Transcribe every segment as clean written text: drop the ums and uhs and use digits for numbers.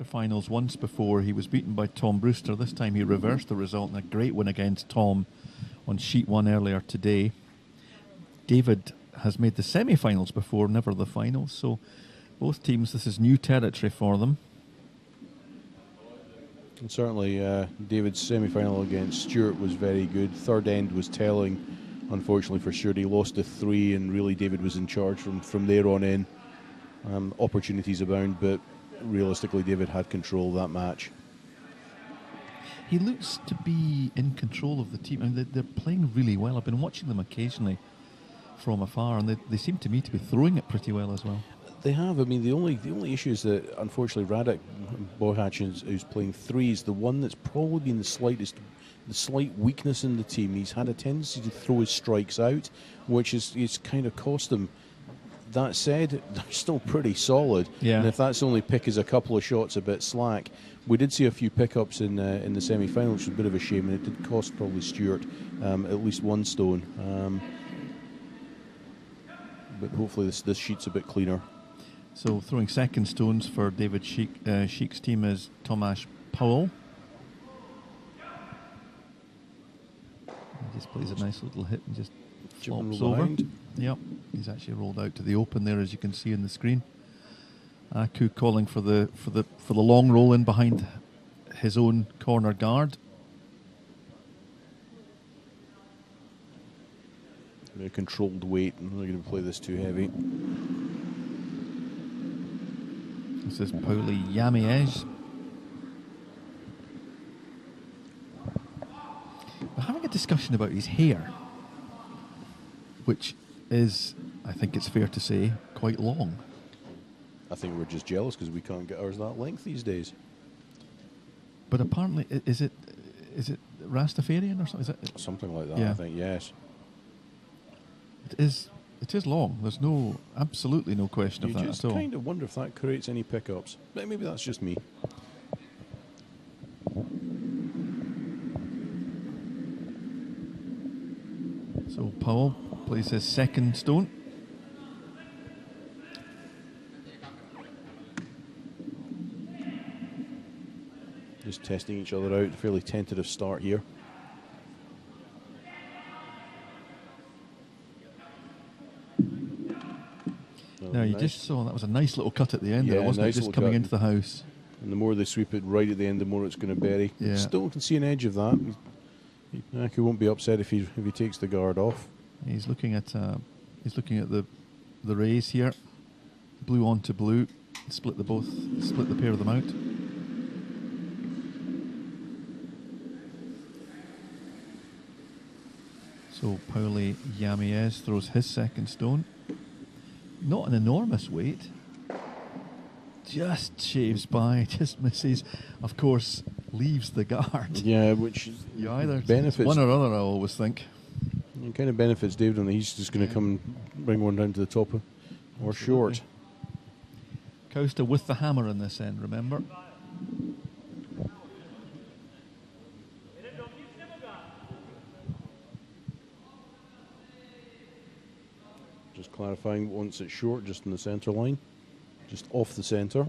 Finals once before. He was beaten by Tom Brewster. This time he reversed the result in a great win against Tom on sheet 1 earlier today. David has made the semi-finals before, never the finals. So both teams, this is new territory for them. And certainly David's semi-final against Stewart was very good. Third end was telling, unfortunately for Stewart. He lost to 3 and really David was in charge from there on in. Opportunities abound, but realistically David had control of that match. He looks to be in control of the team. I mean, they're playing really well. I've been watching them occasionally from afar, and they seem to me to be throwing it pretty well as well. They have. I mean, the only issue is that unfortunately Radek Bohach, who's playing 3, is the one that's probably been the slight weakness in the team. He's had a tendency to throw his strikes out, which is kind of cost him. That said, they're still pretty solid. Yeah. And if that's only pick is a couple of shots a bit slack, we did see a few pickups in the semi-final, which was a bit of a shame, and it did cost probably Stewart at least 1 stone. But hopefully this sheet's a bit cleaner. So throwing second stones for David Sheik's team is Tomasz Powell. He just plays a nice little hit and just flops over. Yep, he's actually rolled out to the open there, as you can see on the screen. Aku calling for the long roll in behind his own corner guard. A controlled weight. I'm not going to play this too heavy. This is Pauli Yamiez. We're having a discussion about his hair, which is, I think it's fair to say, quite long. I think we're just jealous because we can't get ours that length these days. But apparently, is it Rastafarian or something? Is it something like that? Yeah. I think yes. It is long. There's absolutely no question of that at all. You just kind of wonder if that creates any pickups. But maybe that's just me. So Powell plays his second stone. Just testing each other out. Fairly tentative start here. Now you just saw that was a nice little cut at the end there, wasn't nice it? Just coming into the house. And the more they sweep it right at the end, the more it's going to bury. Yeah. Still can see an edge of that. He won't be upset if he takes the guard off. He's looking at the raise here. Blue onto blue. Split the pair of them out. So Pauli Yamiez throws his second stone. Not an enormous weight. Just shaves by, just misses. Of course, leaves the guard. Yeah, which you either benefits one or other, I always think. It kind of benefits David, and he's just going to come and bring one down to the top or short. Kauste with the hammer in this end, remember? Just clarifying, once it's short, just in the centre line, just off the centre.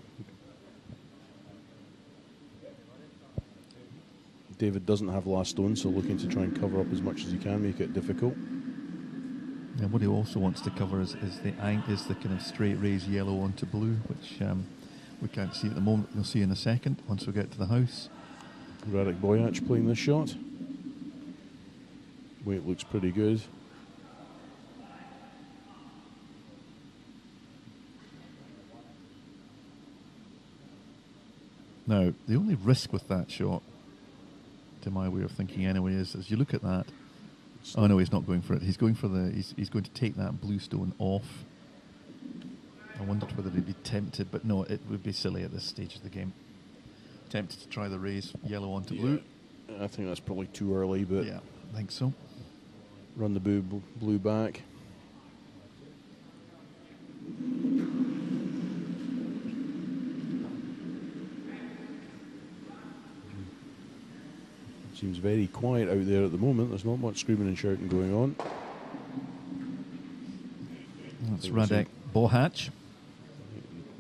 David doesn't have last stone, so looking to try and cover up as much as he can, make it difficult. And what he also wants to cover is the kind of straight raise yellow onto blue, which we can't see at the moment. We'll see in a second once we get to the house. Radek Boyach playing this shot. Weight looks pretty good. Now, the only risk with that shot, to my way of thinking anyway, is as you look at that. Oh no, he's not going for it. He's going for he's going to take that blue stone off. I wondered whether he'd be tempted, but no, it would be silly at this stage of the game. Tempted to try the raise yellow onto blue. I think that's probably too early, but yeah, I think so. Run the blue back. Seems very quiet out there at the moment. There's not much screaming and shouting going on. That's Radek Bohach.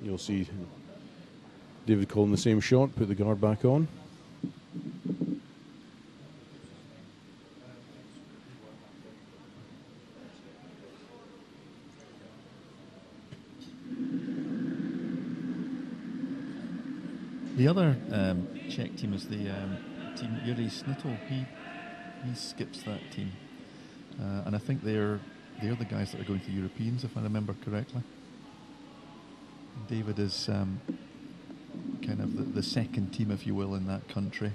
You'll see David calling the same shot, put the guard back on. The other Czech team is the team Yuri Snittel. He skips that team, and I think they're the guys that are going to the Europeans, if I remember correctly. David is kind of the second team, if you will, in that country.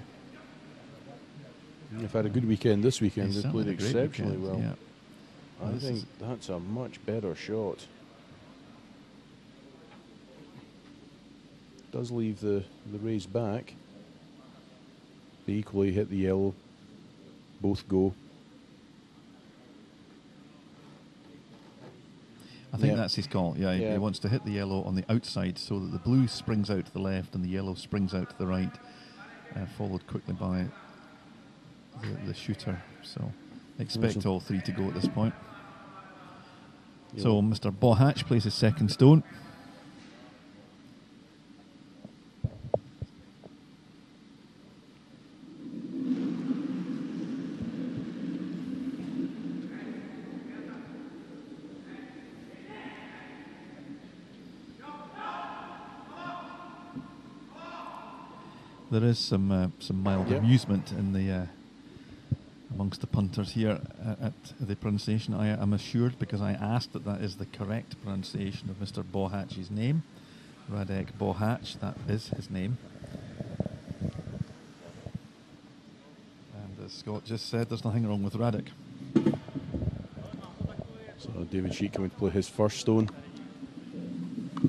They've had a good weekend this weekend. They've played had a great exceptionally weekend, well. yeah. I think that's a much better shot. Does leave the raise back. They equally hit the yellow. Both go. I think that's his call. Yeah, he wants to hit the yellow on the outside so that the blue springs out to the left and the yellow springs out to the right, followed quickly by the shooter. So expect all three to go at this point. Yeah. So Mr. Bohatch plays his second stone. There is some mild amusement in the amongst the punters here at the pronunciation. I am assured, because I asked that is the correct pronunciation of Mr. Bohatch's name, Radek Bohatch. That is his name. And as Scott just said, there's nothing wrong with Radek. So David Sheet coming to play his first stone,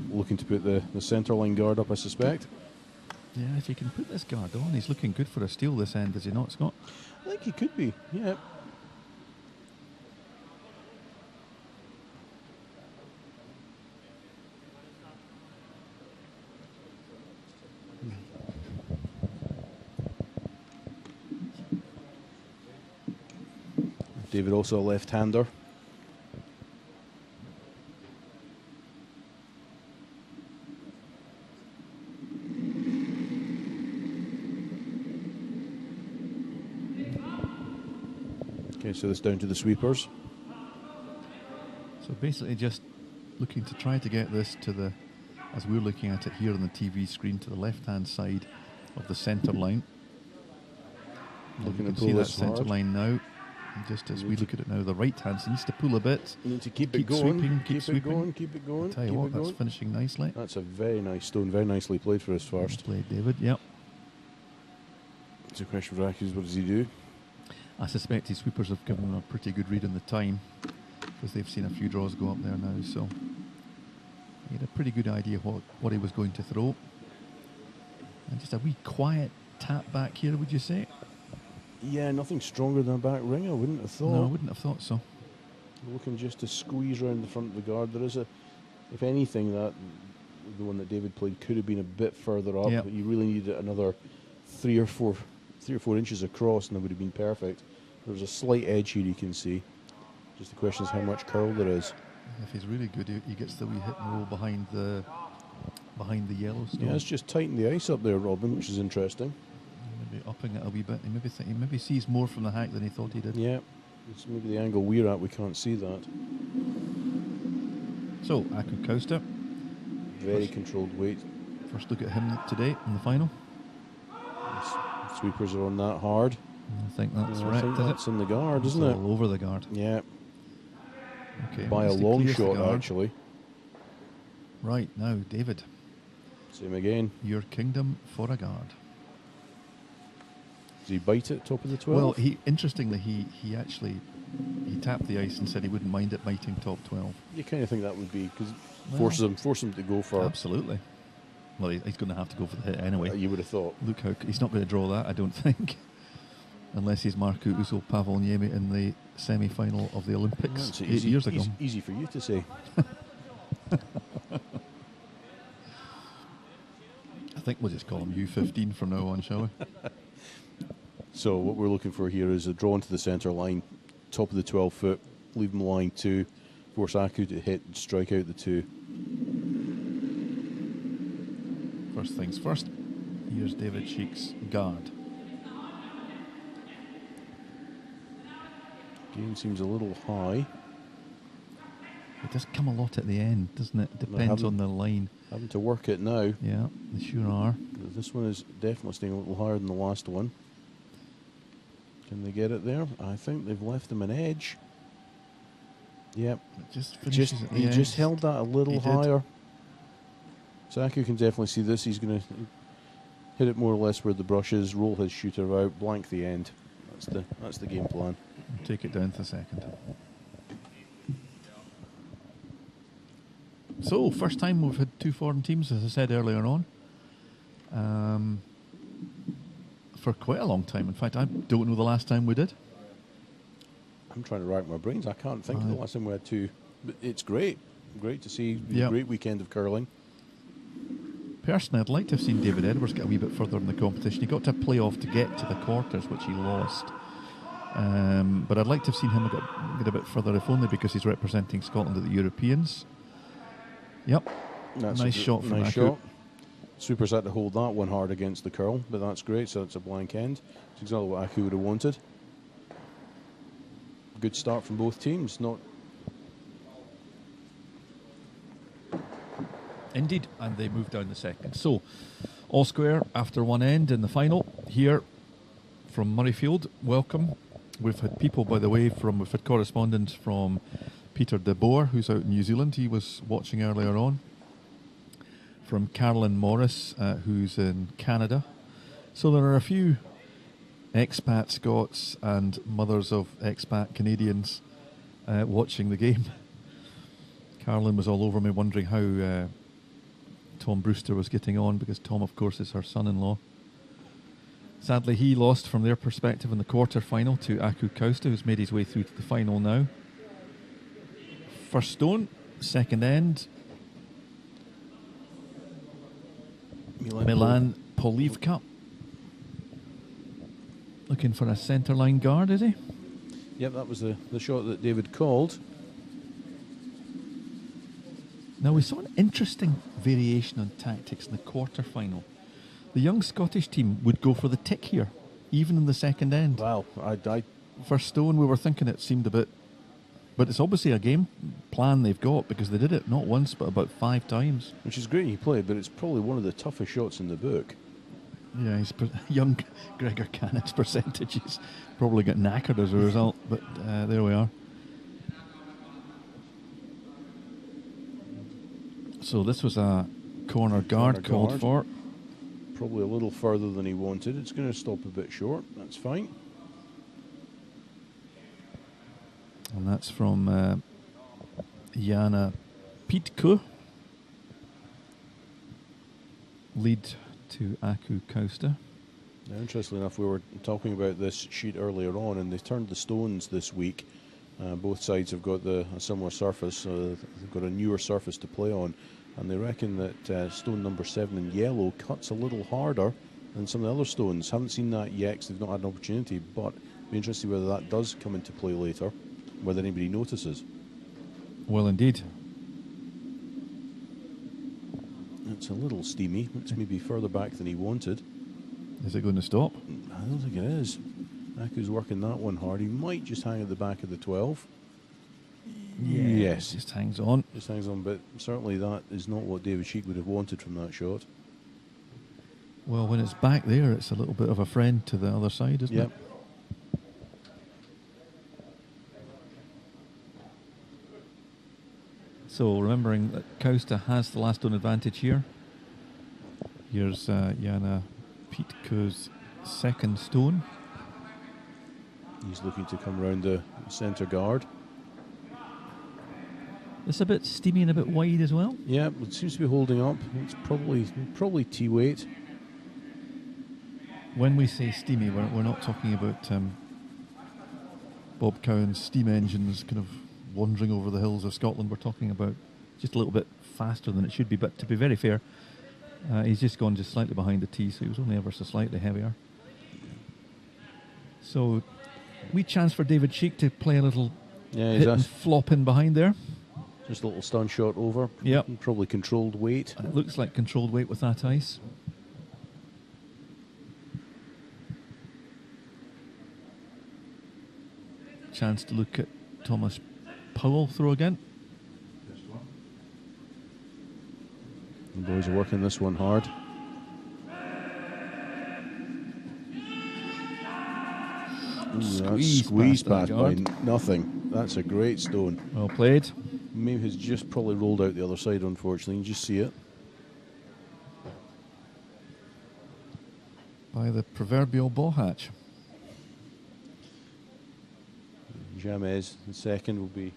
looking to put the centre line guard up, I suspect. Yeah, if he can put this guard on, he's looking good for a steal this end, is he not, Scott? I think he could be, yeah. David also a left-hander. So this down to the sweepers. So basically just looking to try to get this to the, as we're looking at it here on the TV screen, to the left-hand side of the centre line. Looking to see that centre line now. And just as we look at it now, the right-hand side needs to pull a bit. You need to keep it going. Sweeping, keep sweeping. It going, keep it going. I'll tell you what, that's finishing nicely. That's a very nice stone, very nicely played for his first. Played, David, yep. It's a question for Rakis, what does he do? I suspect his sweepers have given him a pretty good read on the time, because they've seen a few draws go up there now, so he had a pretty good idea what he was going to throw. And just a wee quiet tap back here, would you say? Yeah, nothing stronger than a back ring, I wouldn't have thought. No, I wouldn't have thought so. Looking just to squeeze around the front of the guard. There is if anything, that the one that David played could have been a bit further up. Yep. But you really needed another 3 or 4 inches across, and that would have been perfect. There's a slight edge here you can see. Just the question is how much curl there is. If he's really good, he gets the wee hit and roll behind the yellow stone. Yeah, it's just tightened the ice up there, Robin, which is interesting. Maybe upping it a wee bit. He maybe sees more from the hack than he thought he did. Yeah, it's maybe the angle we're at, we can't see that. So, Aku Kauste. Very controlled weight. First look at him today in the final. Sweepers are on that hard. I think that's right. I think that's in the guard, isn't it? All over the guard. Yeah. Okay. By a long shot, actually. Right, now, David. Same again. Your kingdom for a guard. Does he bite it top of the 12? Well, interestingly, he actually tapped the ice and said he wouldn't mind it biting top 12. You kind of think that would be, because force him to go for... Absolutely. Well, he's going to have to go for the hit anyway. You would have thought. Look how he's not going to draw that, I don't think, unless he's Marco Uso Pavlniemi in the semi-final of the Olympics 8 years ago. Easy for you to say. I think we'll just call him U15 from now on, shall we? So what we're looking for here is a draw into the centre line, top of the 12 foot, leave them lying 2, force Aku to hit and strike out the 2. first things first. Here's David Sheik's guard. Game seems a little high. It does come a lot at the end, doesn't it? Depends on the line. Having to work it now. Yeah, they sure are. This one is definitely staying a little higher than the last one. Can they get it there? I think they've left them an edge. Yep. It just finishes at the He end. just held that a little He did. higher. So Aku can definitely see this. He's going to hit it more or less where the brush is, roll his shooter out, blank the end. That's the game plan. Take it down to the second. So, first time we've had two foreign teams, as I said earlier on. For quite a long time. In fact, I don't know the last time we did. I'm trying to rack my brains. I can't think of the last time we had two. But it's great. Great to see. Yep. Great weekend of curling. Personally, I'd like to have seen David Edwards get a wee bit further in the competition. He got to a play-off to get to the quarters, which he lost. But I'd like to have seen him get a bit further, if only because he's representing Scotland at the Europeans. Yep. That's nice shot from nice Aku. shot. Super's had to hold that one hard against the curl, but that's great. So it's a blank end. It's exactly what Aku would have wanted. Good start from both teams. Not Indeed, and they move down the second. So, all square after one end in the final. Here from Murrayfield, welcome. We've had people, by the way, we've had correspondence from Peter de Boer, who's out in New Zealand. He was watching earlier on. From Carolyn Morris, who's in Canada. So there are a few expat Scots and mothers of expat Canadians watching the game. Carolyn was all over me wondering how Tom Brewster was getting on, because Tom, of course, is her son-in-law. Sadly, he lost from their perspective in the quarter-final to Aku Kauste, who's made his way through to the final now. First stone, second end. Milan Polivka. Looking for a centre line guard, is he? Yep, that was the shot that David called. Now, we saw an interesting variation on tactics in the quarter-final. The young Scottish team would go for the tick here, even in the second end. Wow, I First stone, we were thinking it seemed a bit... But it's obviously a game plan they've got, because they did it not once, but about 5 times. which is great he played, but it's probably one of the toughest shots in the book. Yeah, young Gregor Cannon's percentages probably got knackered as a result, but there we are. So this was a corner guard called for. Probably a little further than he wanted. It's going to stop a bit short. That's fine. And that's from Jana Pietke. Lead to Aku Kauste. Now, interestingly enough, we were talking about this sheet earlier on, and they've turned the stones this week. Both sides have got a similar surface. They've got a newer surface to play on, and they reckon that stone number 7 in yellow cuts a little harder than some of the other stones. Haven't seen that yet because they've not had an opportunity, but it'll be interesting whether that does come into play later, whether anybody notices. Well, indeed. It's a little steamy. It's maybe further back than he wanted. Is it going to stop? I don't think it is. Aku's working that one hard. He might just hang at the back of the 12. Yes. Just hangs on. Just hangs on, but certainly that is not what David Sheik would have wanted from that shot. Well, when it's back there, it's a little bit of a friend to the other side, isn't Yep. it? So, remembering that Kauste has the last stone advantage here. Here's Jana Pietke's second stone. He's looking to come round the centre guard. It's a bit steamy and a bit wide as well. Yeah, it seems to be holding up. It's probably T-weight. When we say steamy, we're not talking about Bob Cowan's steam engines kind of wandering over the hills of Scotland. We're talking about just a little bit faster than it should be. But to be very fair, he's just gone just slightly behind the tee, so he was only ever so slightly heavier. So, wee chance for David Sheik to play a little hit and flop in behind there. Just a little stun shot over. Yep. Probably controlled weight. It looks like controlled weight with that ice. Chance to look at Thomas Powell throw again. The boys are working this one hard. Squeeze past by nothing. That's a great stone. Well played. Maybe has just probably rolled out the other side, unfortunately. You just see it. By the proverbial ball hatch. James, the second, will be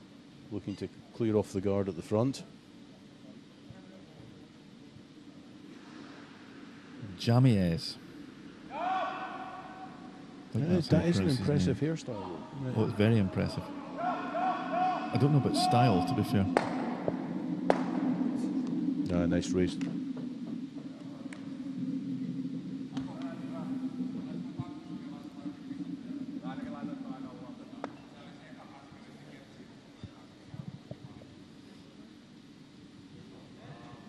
looking to clear off the guard at the front. Jamies. That is an impressive hairstyle. Oh, it's very impressive. I don't know about style, to be fair. Nice race.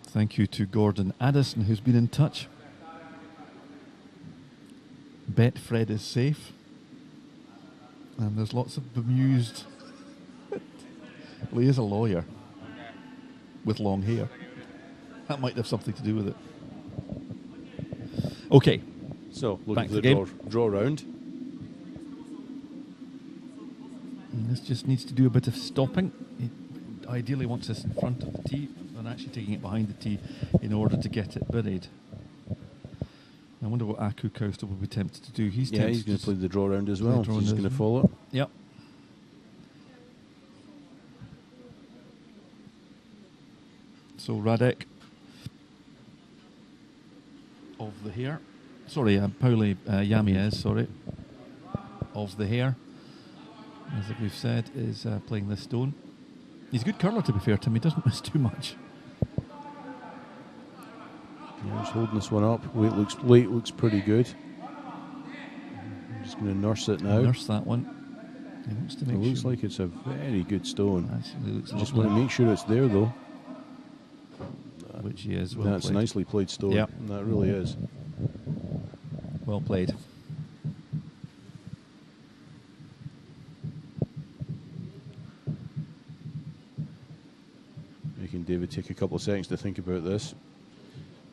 Thank you to Gordon Addison, who's been in touch. Betfred is safe. And there's lots of bemused... Well, he is a lawyer with long hair. That might have something to do with it. Okay. So, looking Back for to the the draw round. And this just needs to do a bit of stopping. He ideally wants this in front of the tee and actually taking it behind the tee in order to get it buried. I wonder what Aku Kauste will be tempted to do. He's going to play the draw round as well. He's going to follow it. Yep. So Radek of the hair. Sorry, Pauli Yamies, sorry. Of the hair, as we've said, is playing this stone. He's a good curler, to be fair to him. He doesn't miss too much. Yeah, he's holding this one up. Weight looks pretty good. I'm just going to nurse it now. Nurse that one. He wants to make it looks like it's a very good stone. Actually, looks just lovely. want to make sure it's there, though. Which he is. Well That's played. Nicely played stone. Yep. That really is. Well played. Making David take a couple of seconds to think about this.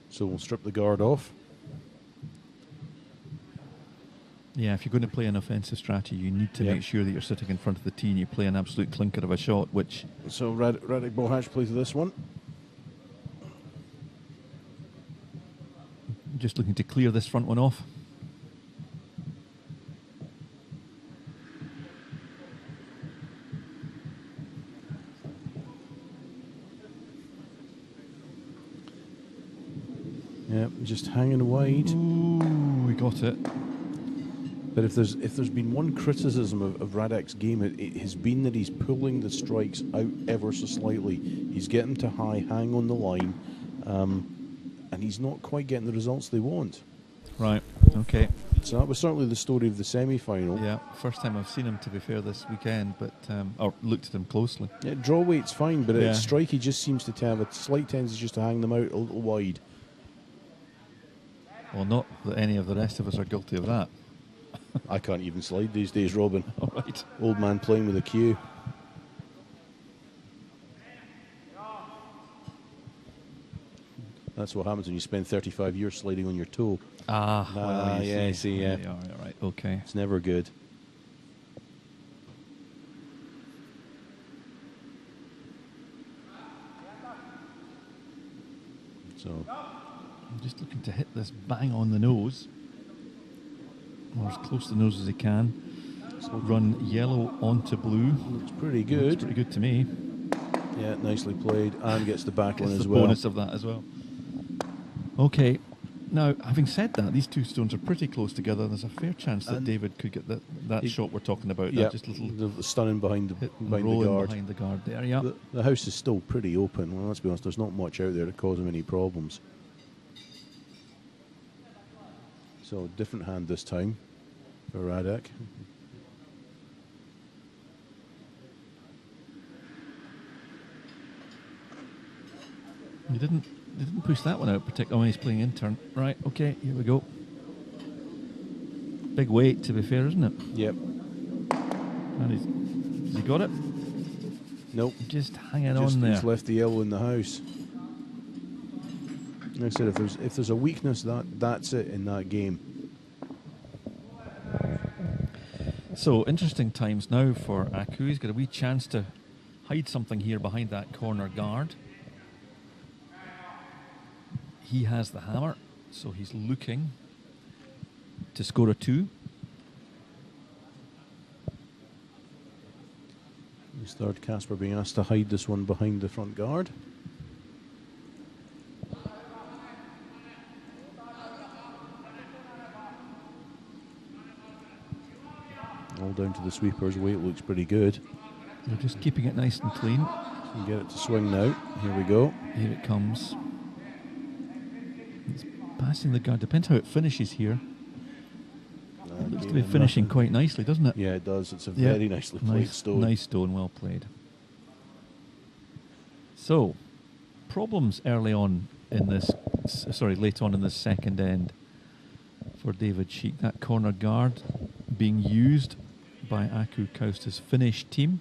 So we'll strip the guard off. Yeah, if you're going to play an offensive strategy, you need to make sure that you're sitting in front of the tee and you play an absolute clinker of a shot, which... So Radek Bohatch plays this one. Just looking to clear this front one off. Yep, just hanging wide. Ooh, we got it. But if there's been one criticism of Radek's game, it has been that he's pulling the strikes out ever so slightly. He's getting to high, hang on the line, and he's not quite getting the results they want. Right, okay. So that was certainly the story of the semi-final. Yeah, first time I've seen him, to be fair, this weekend, but or looked at him closely. Yeah, draw weight's fine, but at strike he just seems to have a slight tendency just to hang them out a little wide. Well, not that any of the rest of us are guilty of that. I can't even slide these days, Robin. All right. Old man playing with a cue. That's what happens when you spend 35 years sliding on your toe. Well, yeah, see, yeah. All right, okay. It's never good. So, I'm just looking to hit this bang on the nose, or as close to the nose as he can. Run yellow onto blue. Looks pretty good. Looks pretty good to me. Yeah, nicely played, and gets the back one as the well. Bonus of that as well. Okay, now having said that, these two stones are pretty close together. There's a fair chance that David could get that shot we're talking about. Yeah, just little the stunning behind the guard. Behind the guard there. Yeah. The house is still pretty open. Well, let's be honest. There's not much out there to cause him any problems. So different hand this time for Radek. He didn't push that one out particularly when he's playing in turn. Right, okay, here we go. Big weight, to be fair, isn't it? Yep. And has he got it? Nope. Just hanging Just on there. he's left the yellow in the house. Like I said, if there's a weakness, that's it in that game. So, interesting times now for Aku. He's got a wee chance to hide something here behind that corner guard. He has the hammer, so he's looking to score a 2. His third Casper being asked to hide this one behind the front guard. All down to the sweeper's weight, looks pretty good. They're just keeping it nice and clean. You get it to swing now. Here we go. Here it comes. It's passing the guard. Depends how it finishes here. It looks to be finishing quite nicely, doesn't it? Yeah, it does. It's a very nicely played stone. Nice stone, well played. So, problems early on in this, late on in this second end for David Sheik. That corner guard being used by Aku Kauste's Finnish team.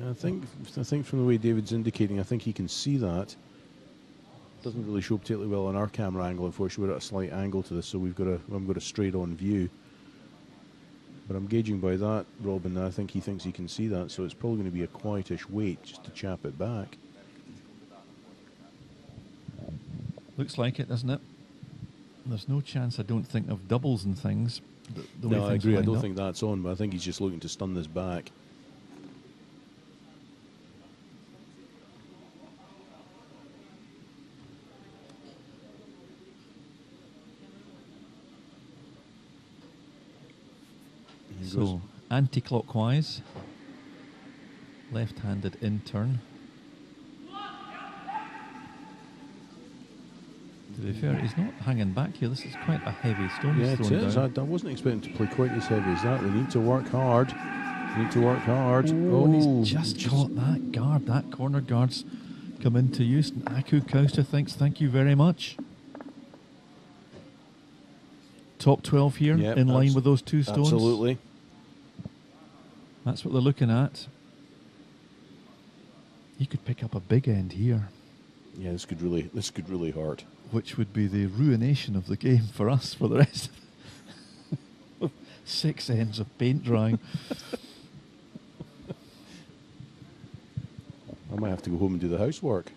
Yeah, I think from the way David's indicating, I think he can see that. Doesn't really show particularly well on our camera angle. Unfortunately, we're at a slight angle to this, so we've got a straight on view. But I'm gauging by that, Robin, I think he thinks he can see that, so it's probably going to be a quietish wait just to chap it back. Looks like it, doesn't it? There's no chance, I don't think, of doubles and things. The way No, I things agree. I lined don't up. think that's on, but I think he's just looking to stun this back. So, anti-clockwise, left-handed in turn. To be fair, he's not hanging back here. This is quite a heavy stone. Yeah, he's it is. down. I wasn't expecting to play quite as heavy as that. They need to work hard. And he's just caught that guard. That corner guard's come into use. And Aku Kauste thinks, thank you very much. Top 12 here, Yep, in line with those two stones. Absolutely. That's what they're looking at. He could pick up a big end here, Yeah, this could really hurt. which would be the ruination of the game for us for the rest of 6 ends of paint drying. I might have to go home and do the housework.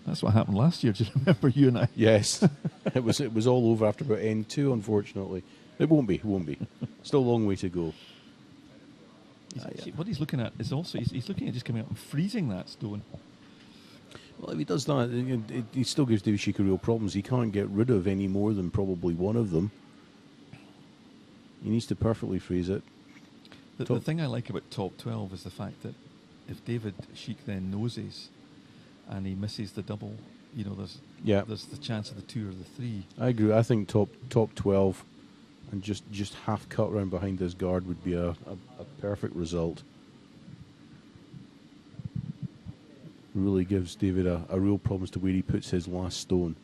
That's what happened last year. Do you remember, you and I? Yes, it was all over after about end 2. Unfortunately, it won't be. Still a long way to go. What he's looking at is also he's looking at just coming up and freezing that stone. Well, if he does that, he still gives David Sheik real problems. He can't get rid of any more than probably one of them. He needs to perfectly freeze it. The thing I like about top 12 is the fact that if David Sheik then noses and he misses the double, there's the chance of the 2 or the 3. I agree. I think top 12 and just half cut round behind this guard would be a perfect result. Really gives David a real problem as to where he puts his last stone.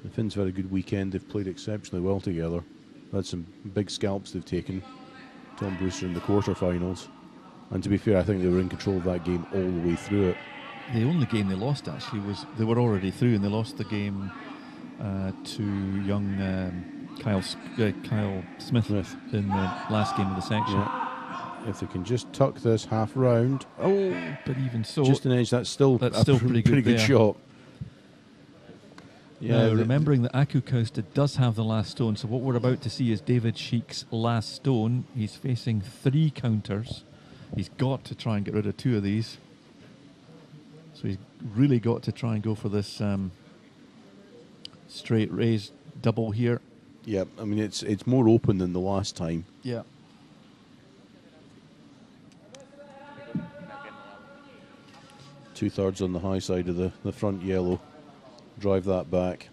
The Finns have had a good weekend. They've played exceptionally well together. Had some big scalps they've taken. Tom Brewster in the quarterfinals. And to be fair, I think they were in control of that game all the way through it. The only game they lost actually was they were already through, and they lost the game to young Kyle Smith in the last game of the section. Yeah. If they can just tuck this half round, but even so, just an edge. That's still pretty good there. Shot. Yeah. Now, remembering that Aku Kauste does have the last stone, so what we're about to see is David Sheik's last stone. He's facing 3 counters. He's got to try and get rid of 2 of these. So he's really got to try and go for this straight raise double here. Yeah, I mean it's more open than the last time. Yeah. Two-thirds on the high side of the front yellow. Drive that back.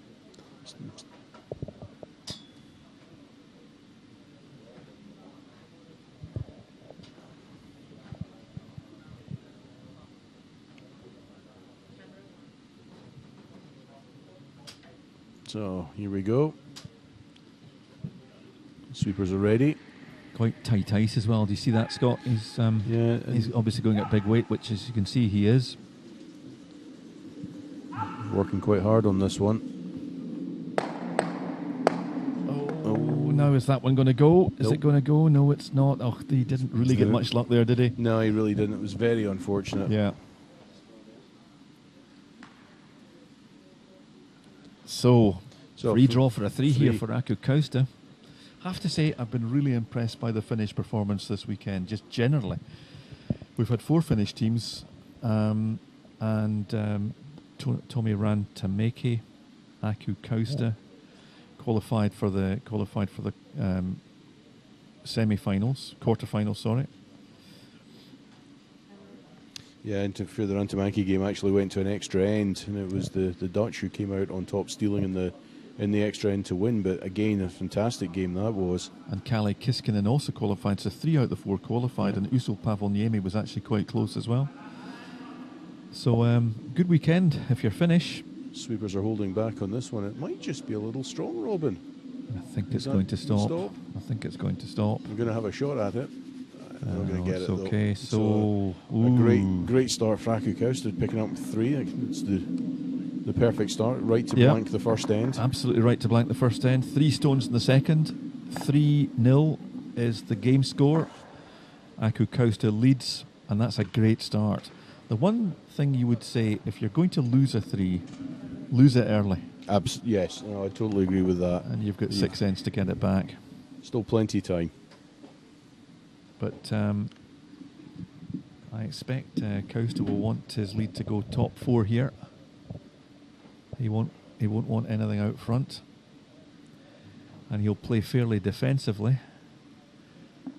So here we go. Sweepers are ready. Quite tight ice as well. Do you see that, Scott? He's he's obviously going at big weight, which, as you can see, he is. Working quite hard on this one. Oh, now is that one going to go? Is it going to go? No, it's not. Oh, he didn't really get much luck there, did he? No, he really didn't. It was very unfortunate. Yeah. So free draw for a three here for Kauste. I have to say, I've been really impressed by the Finnish performance this weekend, just generally. We've had 4 Finnish teams, and Tommy Rantamäki, Kauste, qualified for the semi-finals, quarter-finals, sorry. Yeah, and to fear the Rantamäki game actually went to an extra end, and it was the Dutch who came out on top, stealing in the extra end to win. But again, a fantastic game that was. And Kalle Kiskinen also qualified, so 3 out of the 4 qualified, and Usul Pavoniemi was actually quite close as well. So good weekend if you're Finnish. Sweepers are holding back on this one. It might just be a little strong, Robin. I think it's going to stop. I think it's going to stop. I'm going to have a shot at it. I'm not going to get it, okay. though. So a great start for Kauste, picking up 3. It's the perfect start, right to blank the first end. Absolutely right to blank the first end. 3 stones in the second. 3-0 is the game score. Kauste leads, and that's a great start. The one thing you would say, if you're going to lose a 3, lose it early. Yes, no, I totally agree with that. And you've got 6 ends to get it back. Still plenty of time. But I expect Kauste will want his lead to go top 4 here. He won't want anything out front, and he'll play fairly defensively.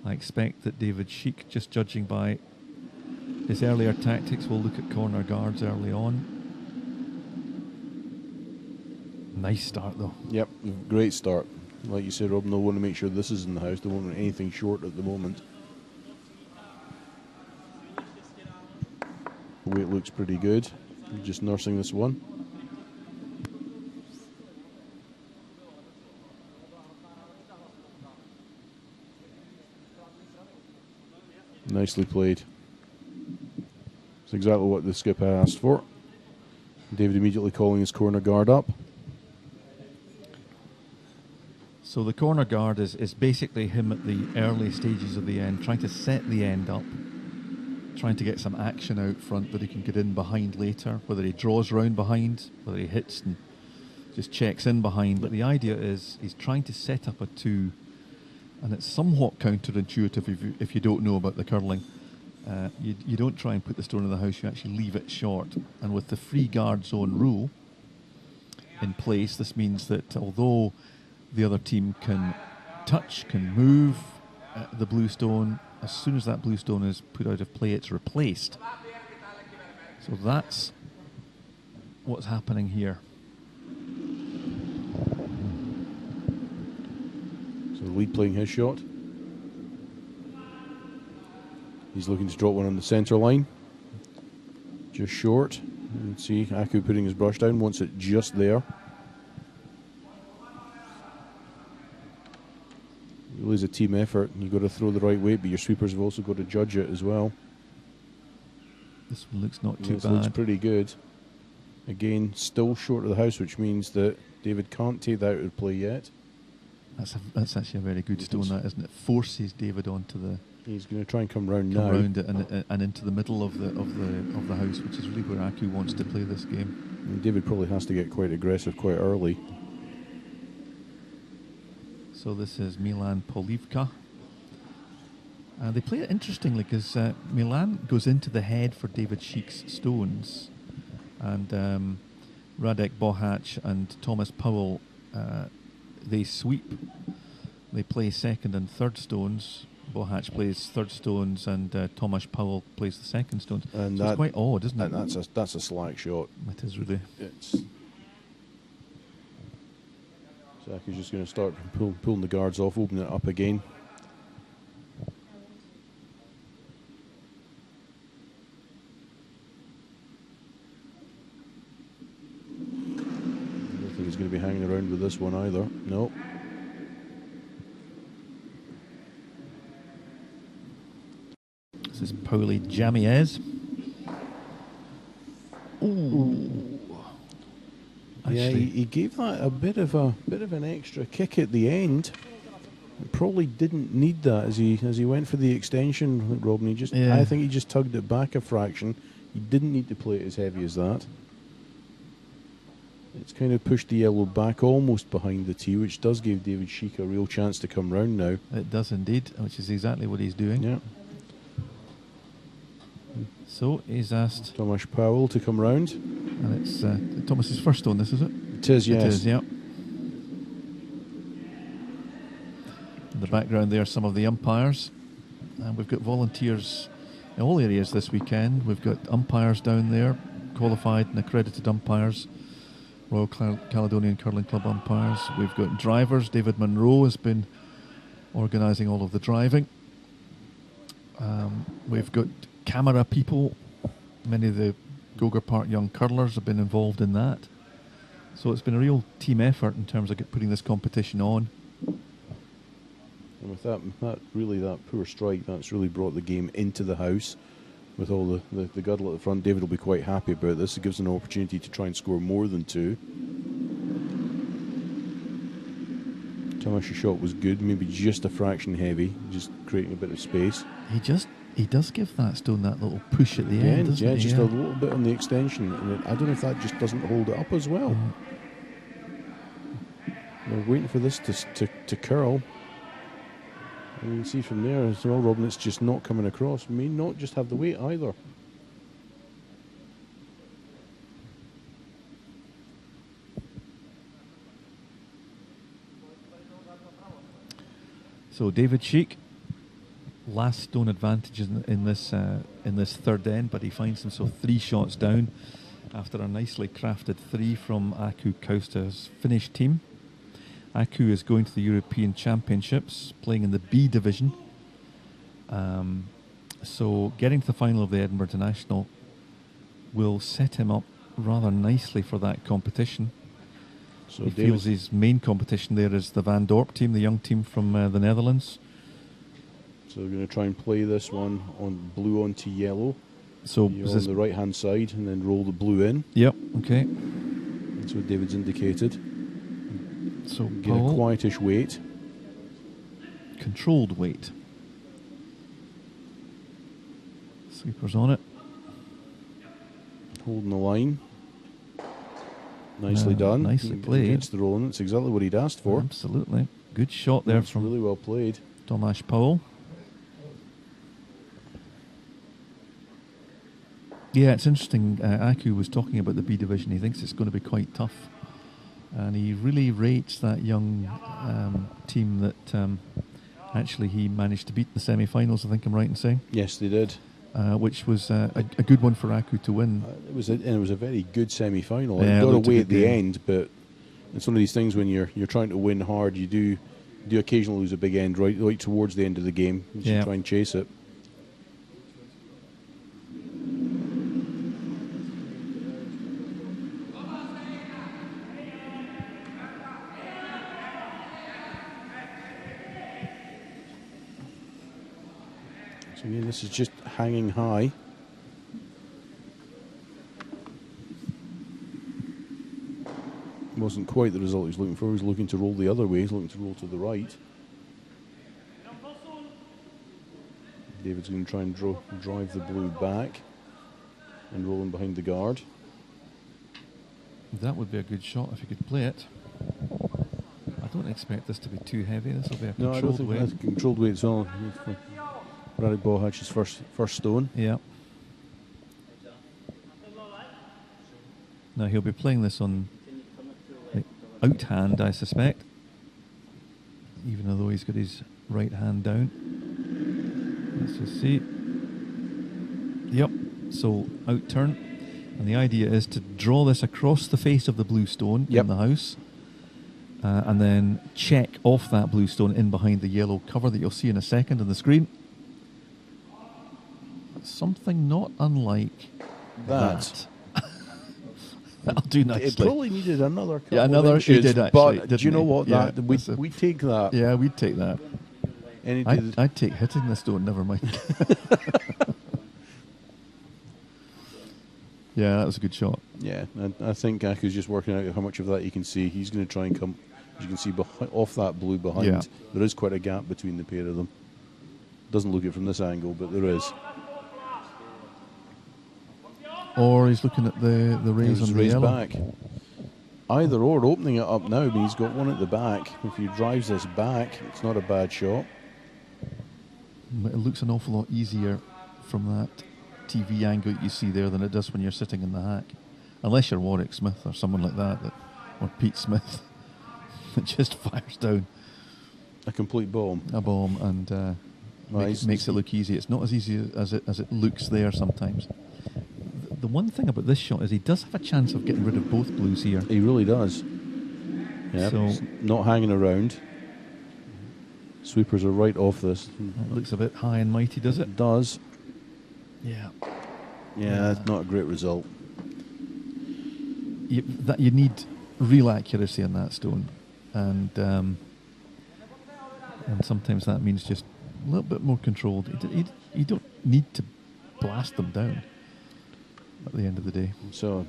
I expect that David Sheik, just judging by his earlier tactics, will look at corner guards early on. Nice start though. Yep, great start. Like you said, Robin, they'll want to make sure this is in the house. They won't want anything short at the moment. The weight looks pretty good. You're just nursing this one. Nicely played. It's exactly what the skip asked for. David immediately calling his corner guard up. So the corner guard is basically him at the early stages of the end, trying to set the end up, trying to get some action out front that he can get in behind later, whether he draws round behind, whether he hits and just checks in behind. But the idea is he's trying to set up a 2, and it's somewhat counterintuitive if you don't know about the curling. You don't try and put the stone in the house, you actually leave it short. And with the free guard zone rule in place, this means that although the other team can touch, can move the blue stone, as soon as that blue stone is put out of play, it's replaced. So that's what's happening here. So the lead playing his shot. He's looking to drop one on the centre line. Just short. You can see Aku putting his brush down, wants it just there. It really is a team effort. You've got to throw the right weight, but your sweepers have also got to judge it as well. This one looks not too bad. This looks pretty good. Again, still short of the house, which means that David can't take that out of play yet. That's actually a very good stone, that, isn't it? Forces David onto the. He's going to try and come round now. Round it and into the middle of the house, which is really where Aku wants to play this game. And David probably has to get quite aggressive quite early. So this is Milan Polivka. They play it interestingly because Milan goes into the head for David Sheik's stones, and Radek Bohac and Thomas Powell, they sweep. They play second and third stones. Bohac plays third stones, and Tomasz Powell plays the second stones. And so it's quite odd, isn't it? And that's a slack shot. It is really. Aku's just going to start pulling the guards off, opening it up again. going to be hanging around with this one either. No. This is Pauli Jamiez. Ooh. Yeah, he gave that a bit of an extra kick at the end. Probably didn't need that as he went for the extension, Robin. I think he just tugged it back a fraction. He didn't need to play it as heavy as that. It's kind of pushed the yellow back almost behind the tee, which does give David Sheik a real chance to come round now. It does indeed, which is exactly what he's doing. Yeah. So he's asked Tomasz Powell to come round. And it's Thomas's first stone, this is it? It is, yes. It is, yeah. In the background there, some of the umpires. And we've got volunteers in all areas this weekend. We've got umpires down there, qualified and accredited umpires, Royal Caledonian Curling Club umpires. We've got drivers. David Monroe has been organising all of the driving. We've got camera people. Many of the Gogar Park young curlers have been involved in that. So it's been a real team effort in terms of putting this competition on. And with that poor strike, that's really brought the game into the house. With all the guddle at the front, David will be quite happy about this. It gives an opportunity to try and score more than two. Tomash's shot was good, maybe just a fraction heavy, just creating a bit of space. He does give that stone that little push at the end, doesn't he? Just a little bit on the extension. And I don't know if that just doesn't hold it up as well. We're waiting for this to curl. And you can see from there as well, Robin, it's just not coming across. May not just have the weight either. So David Sheik, last stone advantage in this third end, but he finds himself 3 shots down after a nicely crafted 3 from Aku Kauste's Finnish team. Aku is going to the European Championships, playing in the B division. So getting to the final of the Edinburgh International will set him up rather nicely for that competition. So he feels his main competition there is the Van Dorp team, the young team from the Netherlands. So we're going to try and play this one on blue onto yellow. So on the right hand side and then roll the blue in. Yep, okay. That's what David's indicated. So get a quietish weight. Controlled weight. Sweepers on it. Holding the line. Nicely done. Nicely played. Gets the roll in. It's exactly what he'd asked for. Absolutely. Good shot there from really well played. Tomasz Powell. Yeah, it's interesting. Aku was talking about the B division. He thinks it's going to be quite tough. And he really rates that young team that actually he managed to beat in the semi-finals, I think I'm right in saying. Yes, they did. Which was a good one for Aku to win. It was a very good semi-final. Yeah, it got away at the end, but it's one of these things when you're trying to win hard, you do occasionally lose a big end right towards the end of the game. You should try and chase it. So again, this is just hanging high. Wasn't quite the result he was looking for. He was looking to roll the other way. He's looking to roll to the right. David's going to try and drive the blue back and roll in behind the guard. That would be a good shot if he could play it. I don't expect this to be too heavy. This will be a controlled weight. No, I don't think that's a controlled weight as well. Radek Bohac's first stone. Yeah. Now he'll be playing this on the out hand, I suspect. Even though he's got his right hand down. Let's just see. Yep. So out turn. And the idea is to draw this across the face of the blue stone in the house. And then check off that blue stone in behind the yellow cover that you'll see in a second on the screen. Something not unlike that. That'll do nicely. It probably needed another couple another. of inches, He did actually. but do you know what? Yeah, We take that. yeah, we'd take that. Any day I'd take hitting the stone. Never mind. Yeah, that was a good shot. Yeah, I think Aku's just working out how much of that he can see. He's going to try and come, as you can see, off that blue behind. Yeah. There is quite a gap between the pair of them. Doesn't look it from this angle, but there is. Or he's looking at the raise on the Raised yellow. back. Either or, opening it up now, but he's got one at the back. If he drives this back, it's not a bad shot. It looks an awful lot easier from that TV angle you see there than it does when you're sitting in the hack. Unless you're Warwick Smith or someone like that, or Pete Smith, that just fires down A complete bomb. a bomb and makes it look easy. It's not as easy as it looks there sometimes. The one thing about this shot is he does have a chance of getting rid of both blues here. He really does. Yeah, So- not hanging around. Sweepers are right off this. It looks a bit high and mighty, does it? It does. Yeah. Yeah, that's not a great result. You need real accuracy on that stone, and sometimes that means just a little bit more controlled. You don't need to blast them down at the end of the day. So,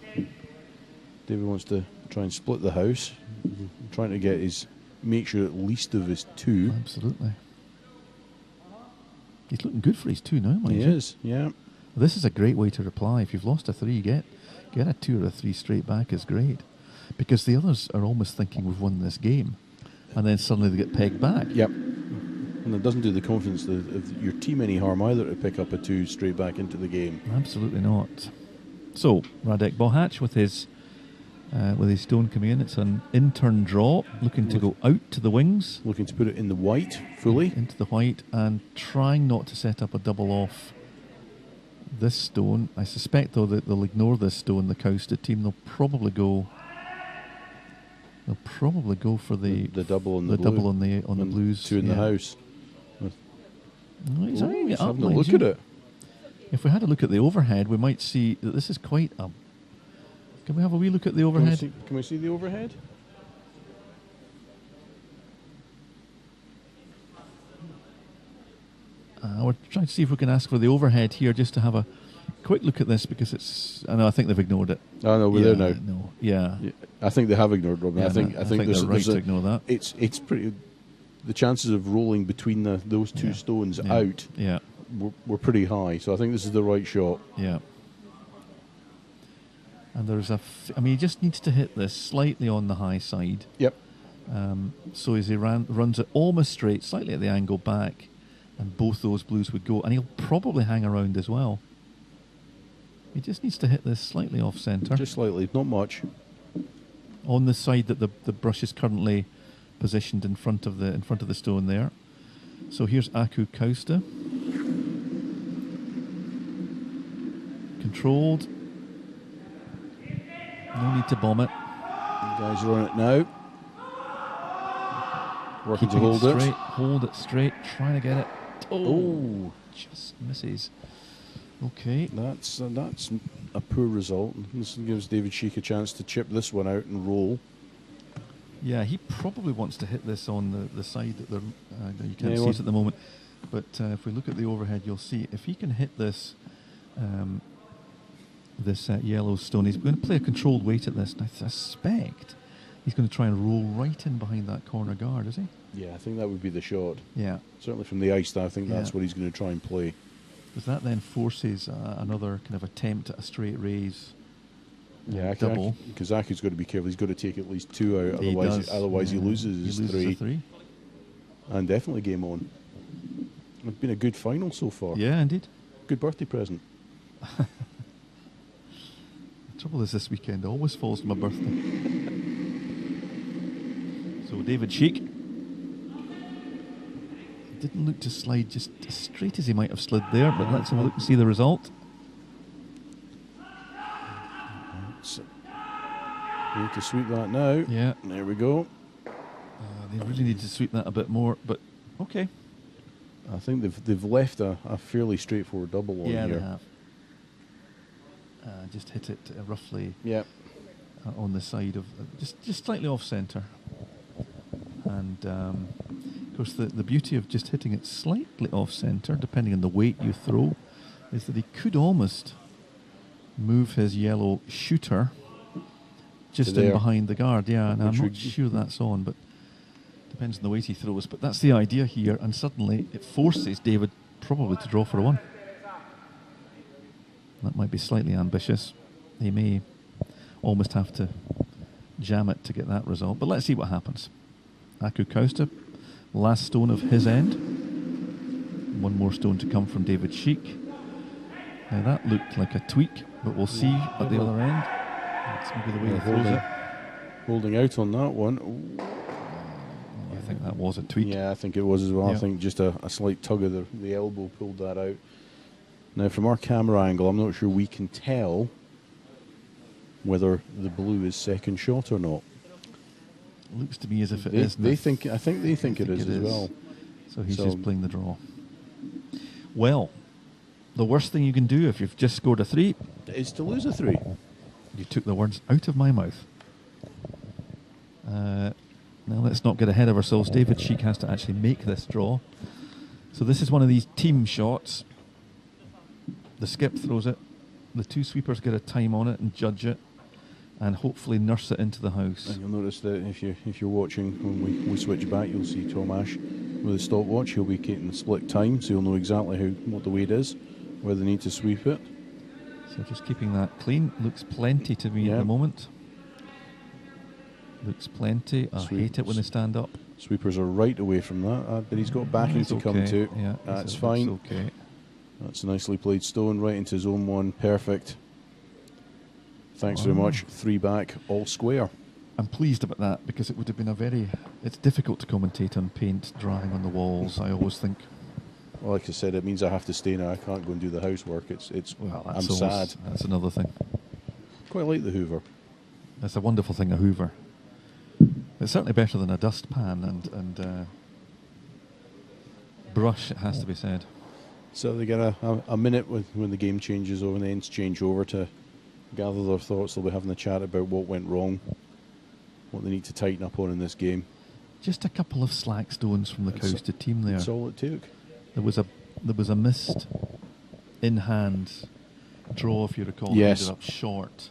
David wants to try and split the house, trying to make sure at least of his two. Absolutely. He's looking good for his two now, mind He you. is, yeah. This is a great way to reply. If you've lost a three, get a two or a three straight back is great, because the others are almost thinking we've won this game, and then suddenly they get pegged back. Yep. And it doesn't do the confidence of your team any harm either to pick up a two straight back into the game. Absolutely not. So Radek Bohach with his stone coming in. It's an in-turn draw, looking to go out to the wings, Looking to put it in the white fully. into the white, and trying not to set up a double off this stone. I suspect though that they'll ignore this stone. The Kauste team, they'll probably go for the double on the blue. double on the And blues. Two in the yeah. house. No, he's hanging it Let's up, have a mind look you. at it. If we had a look at the overhead, we might see that this is quite a. Can we have a wee look at the overhead? Can we see the overhead? We're trying to see if we can ask for the overhead here, just to have a quick look at this, because it's. I know. I think they've ignored it. Oh no, we're there now. No. Yeah. Yeah, I think they have ignored Robin. Yeah, I think they're there's, right there's to a, ignore that. It's pretty. The chances of rolling between those two Yeah. stones Yeah. out Yeah. were pretty high. So I think this is the right shot. Yeah. And there's I mean, he just needs to hit this slightly on the high side. Yep. So as he runs it almost straight, slightly at the angle back, and both those blues would go, and he'll probably hang around as well. He just needs to hit this slightly off centre, Just slightly, not much. on the side that the brush is currently positioned in front of the stone there. So here's Aku Kauste, controlled. No need to bomb it. You guys are on it now. Working to Keeping hold straight, it. hold it straight, trying to get it. Oh, Just misses. Okay. that's a poor result. This gives David Sheik a chance to chip this one out and roll. Yeah, he probably wants to hit this on the side that they're. You can't Yeah, see well- it at the moment, but if we look at the overhead, you'll see if he can hit this. This yellow stone. He's going to play a controlled weight at this, and I suspect he's going to try and roll right in behind that corner guard, is he? Yeah, I think that would be the shot. Yeah. Certainly from the ice, I think that's Yeah. what he's going to try and play. Because that then forces another kind of attempt at a straight raise. Yeah, double. Because Aku's got to be careful. He's got to take at least two out, He otherwise does, he yeah. loses He his loses a three. And definitely game on. It's been a good final so far. Yeah, indeed. Good birthday present. The trouble is this weekend always falls to my birthday. So David Sheik didn't look to slide just as straight as he might have slid there, but let's have a look and see the result. So, we need to sweep that now. Yeah, There we go. they really need to sweep that a bit more, but okay. I think they've left a fairly straightforward double on Yeah, here. they have. Just hit it roughly Yeah. on the side of just slightly off centre. And of course, the beauty of just hitting it slightly off centre, depending on the weight you throw, is that he could almost move his yellow shooter just in behind the guard. Yeah, and I'm not sure that's on, but depends on the weight he throws. But that's the idea here, and suddenly it forces David probably to draw for a 1. That might be slightly ambitious. He may almost have to jam it to get that result, but let's see what happens. Aku Kauste, last stone of his end. 1 more stone to come from David Sheik. Now that looked like a tweak, but we'll see at the other end. That's maybe the way he throws it. Holding out on that one. I think that was a tweak. Yeah, I think it was as well. Yeah. I think just a slight tug of the elbow pulled that out. Now, from our camera angle, I'm not sure we can tell whether the blue is second shot or not. Looks to me as if it is. I think they think it is as well. So he's just playing the draw. Well, the worst thing you can do if you've just scored a 3 is to lose a 3. You took the words out of my mouth. Now let's not get ahead of ourselves. David Sheik has to actually make this draw. So this is one of these team shots. The skip throws it. The 2 sweepers get a time on it and judge it, and hopefully nurse it into the house. And you'll notice that if you're watching when we switch back, you'll see Tomasz with a stopwatch. He'll be getting the split time, so you'll know exactly what the weight is, where they need to sweep it. So just keeping that clean. Looks plenty to me at the moment. Looks plenty. I hate it when they stand up. Sweepers are right away from that, but he's got backing to come to. Yeah, that's fine. Okay. That's a nicely played stone right into zone 1. Perfect. Thanks very much. 3 back, all square. I'm pleased about that because it would have been it's difficult to commentate on paint drying on the walls, I always think. Well, like I said, it means I have to stay now. I can't go and do the housework. I'm sad. That's another thing. Quite like the Hoover. That's a wonderful thing, a Hoover. It's certainly better than a dustpan and brush, it has to be said. So they get a minute when the game changes over and the ends change over to gather their thoughts. They'll be having a chat about what went wrong, what they need to tighten up on in this game. Just a couple of slack stones from the Kauste team there. That's all it took. There was a missed in-hand draw, if you recall. Yes. Ended up short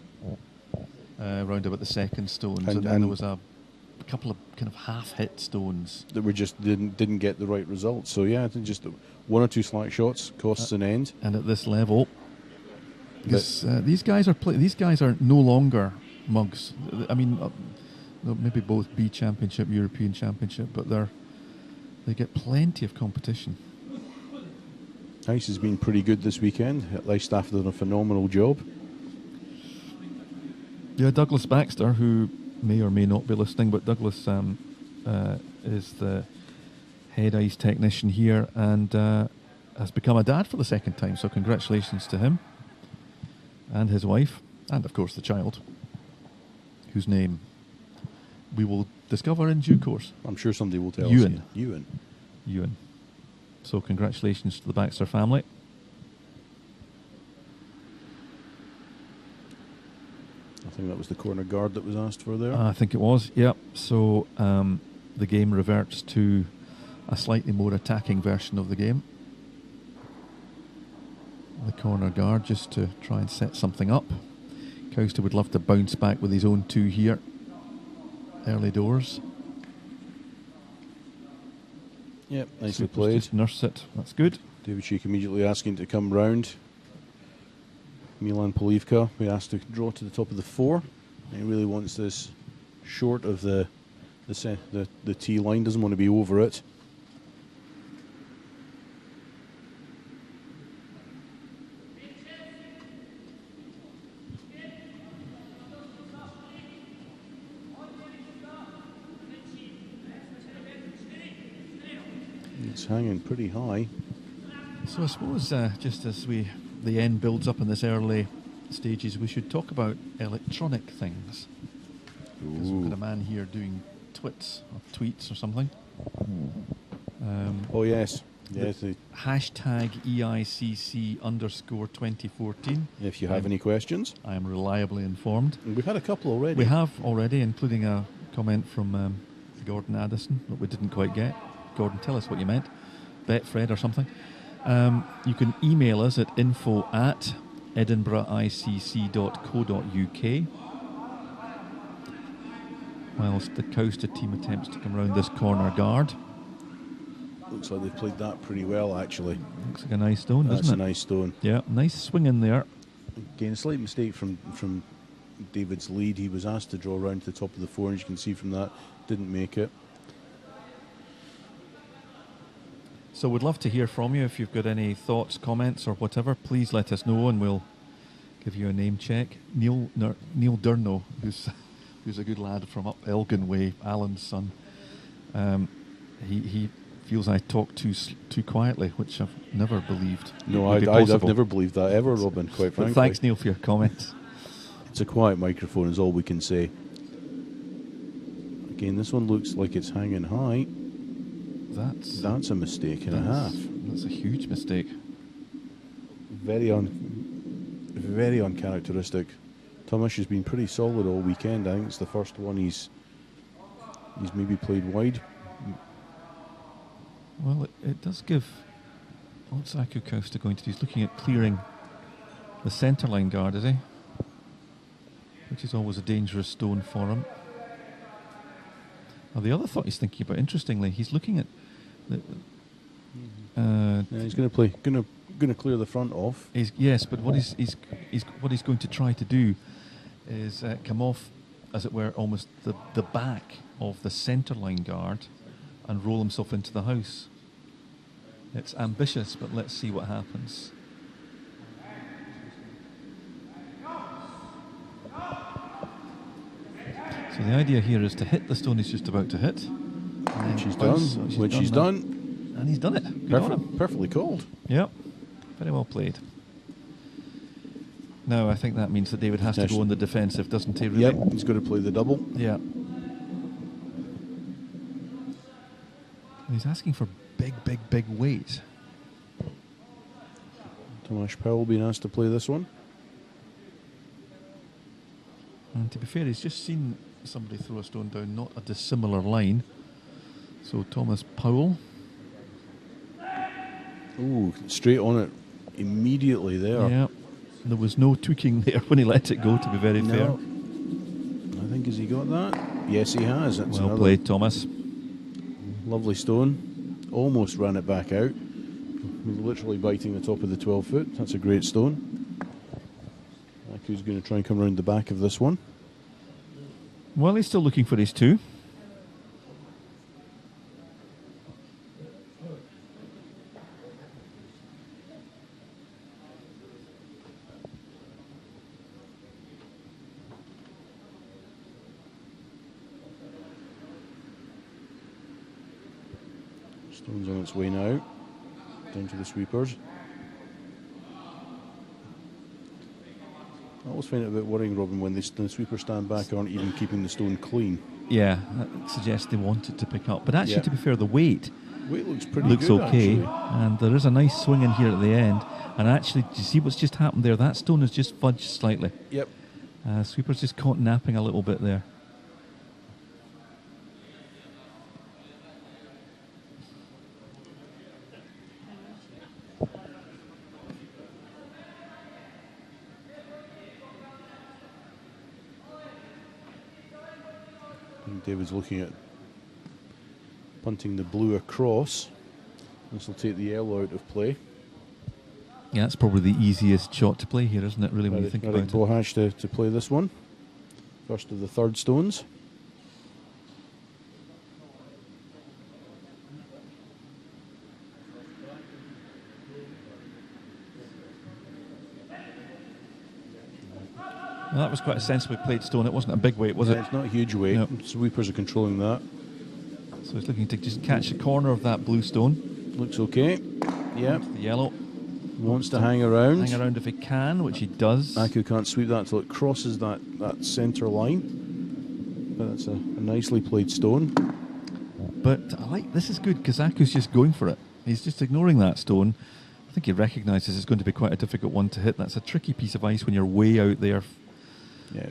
round about the second stones, and then there was a couple of kind of half-hit stones that were just didn't get the right result. So yeah, just 1 or 2 slack shots costs an end. And at this level, these guys are no longer mugs. I mean, maybe both B Championship, European Championship, but they get plenty of competition. Ice has been pretty good this weekend. Life staff done a phenomenal job. Yeah, Douglas Baxter, who may or may not be listening, but Douglas is the head ice technician here and has become a dad for the second time, so congratulations to him and his wife, and of course the child, whose name we will discover in due course. I'm sure somebody will tell Ewan. us. Ewan. So congratulations to the Baxter family. I think that was the corner guard that was asked for there. I think it was, yep. So the game reverts to a slightly more attacking version of the game. The corner guard just to try and set something up. Kauste would love to bounce back with his own 2 here. Early doors. Yep, nicely played. Just nurse it, that's good. David Sheik immediately asking to come round. Milan Polivka, we asked to draw to the top of the 4. He really wants this short of the tee line, doesn't want to be over it. It's hanging pretty high. So I suppose just as the end builds up in this early stages, we should talk about electronic things. Because we've got a man here doing tweets or something. Oh yes. Yes, Hashtag EICC_2014. if you have any questions. I am reliably informed. And we've had a couple already. We have already, including a comment from Gordon Addison that we didn't quite get. Gordon, tell us what you meant. Betfred or something. You can email us at info@edinburghicc.co.uk whilst the Kauste team attempts to come round this corner guard. Looks like they've played that pretty well, actually. Looks like a nice stone, doesn't it? That's a nice stone. Yeah, nice swing in there. Again, a slight mistake from David's lead. He was asked to draw around to the top of the 4, and as you can see from that, didn't make it. So we'd love to hear from you. If you've got any thoughts, comments or whatever, please let us know and we'll give you a name check. Neil Durno, who's a good lad from up Elgin Way, Alan's son, he feels I talk too quietly, which I've never believed. No, I've never believed that ever, Robin, quite frankly. But thanks, Neil, for your comments. It's a quiet microphone is all we can say. Again, this one looks like it's hanging high. That's a mistake and a half. That's a huge mistake. Very uncharacteristic. Thomas has been pretty solid all weekend. I think it's the first one he's maybe played wide. Well, it does give... What's Aku Kauste going to do? He's looking at clearing the centre line guard, is he? Which is always a dangerous stone for him. Now, the other thought he's thinking about, interestingly, he's looking at... he's going to clear the front off. Yes, but what he's going to try to do is come off, as it were, almost the back of the centre line guard and roll himself into the house. It's ambitious, but let's see what happens. So the idea here is to hit the stone he's just about to hit. Which he's done. And he's done it. Good on him. Perfectly called. Yep. Very well played. Now I think that means that David has to go on the defensive, doesn't he, really? Yep, he's got to play the double. Yeah. He's asking for big weight. Tomasz Powell being asked to play this one. And to be fair, he's just seen somebody throw a stone down not a dissimilar line. So Thomas Powell. Ooh, straight on it immediately there. Yeah. There was no tweaking there when he let it go, to be very fair. I think, has he got that? Yes, he has. That's well played, Thomas. Lovely stone. Almost ran it back out. Literally biting the top of the 12 foot. That's a great stone. Aku's going to try and come around the back of this one. Well, he's still looking for his 2. Stone's on its way now. Down to the sweepers. I always find it a bit worrying, Robin, when the sweepers stand back aren't even keeping the stone clean. Yeah, that suggests they want it to pick up. But actually, to be fair, the weight looks pretty looks good, okay. actually. And there is a nice swing in here at the end. And actually, do you see what's just happened there? That stone has just fudged slightly. Yep. Sweeper's just caught napping a little bit there. David's looking at punting the blue across. This will take the yellow out of play. Yeah, it's probably the easiest shot to play here, isn't it, really, when you think about it? Bohash to play this one. First of the third stones. Well, that was quite a sensibly played stone. It wasn't a big weight, was it? It's not a huge weight. No. Sweepers are controlling that. So he's looking to just catch the corner of that blue stone. Looks okay. Yeah. The yellow. Wants to hang around. Hang around if he can, which he does. Aku can't sweep that until it crosses that centre line. But that's a nicely played stone. But I like this is good because Aku's just going for it. He's just ignoring that stone. I think he recognises it's going to be quite a difficult one to hit. That's a tricky piece of ice when you're way out there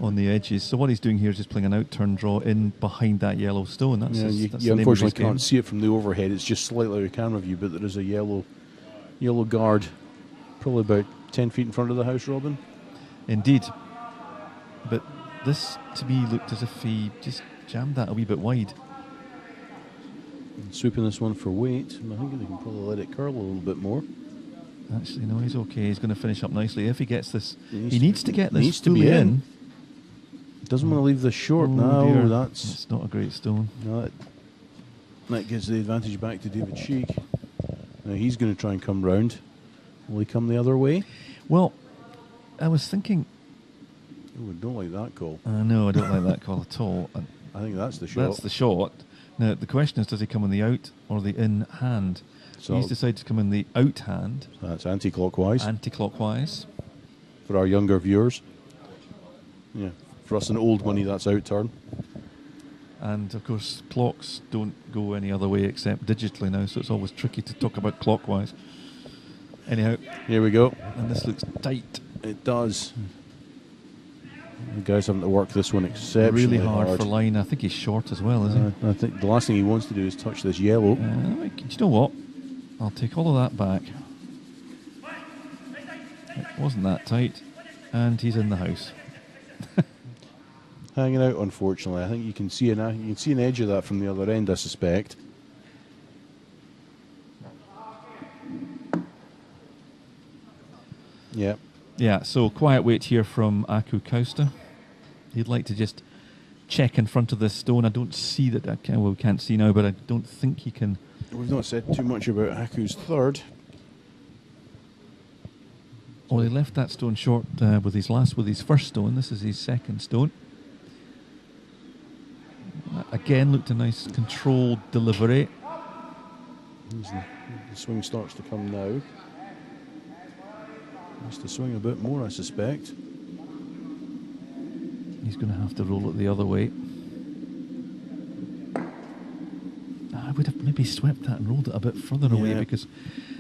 on the edges. So what he's doing here is just playing an out-turn draw in behind that yellow stone. That's you unfortunately can't see it from the overhead. It's just slightly out of camera view, but there is a yellow guard, probably about 10 feet in front of the house, Robin. Indeed. But this, to me, looked as if he just jammed that a wee bit wide. Sweeping this one for weight. I think they can probably let it curl a little bit more. Actually, no, he's okay. He's going to finish up nicely. If he gets this, he needs to get this needs to be in. Doesn't want to leave this short. No, that's not a great stone. No, that gives the advantage back to David Sheik. Now he's going to try and come round. Will he come the other way? Well, I was thinking... Oh, I don't like that call. No, I don't like that call at all. I think that's the shot. That's the shot. Now, the question is, does he come in the out or the in hand? So he's decided to come in the out hand. That's anti-clockwise. Anti-clockwise. For our younger viewers. Yeah. For us in old money, that's out turn. And, of course, clocks don't go any other way except digitally now, so it's always tricky to talk about clockwise. Anyhow. Here we go. And this looks tight. It does. The guy's having to work this one exceptionally really hard for line. I think he's short as well, isn't he? I think the last thing he wants to do is touch this yellow. Do you know what? I'll take all of that back. It wasn't that tight. And he's in the house. Hanging out, unfortunately. I think you can see an edge of that from the other end, I suspect. Yeah. Yeah, so quiet wait here from Kauste. He'd like to just check in front of this stone. I don't see that. We can't see now, but I don't think he can. We've not said too much about Aku's third. Well, he left that stone short with his first stone. This is his second stone. Again, looked a nice controlled delivery. The swing starts to come now. Has to swing a bit more, I suspect. He's going to have to roll it the other way. I would have maybe swept that and rolled it a bit further away because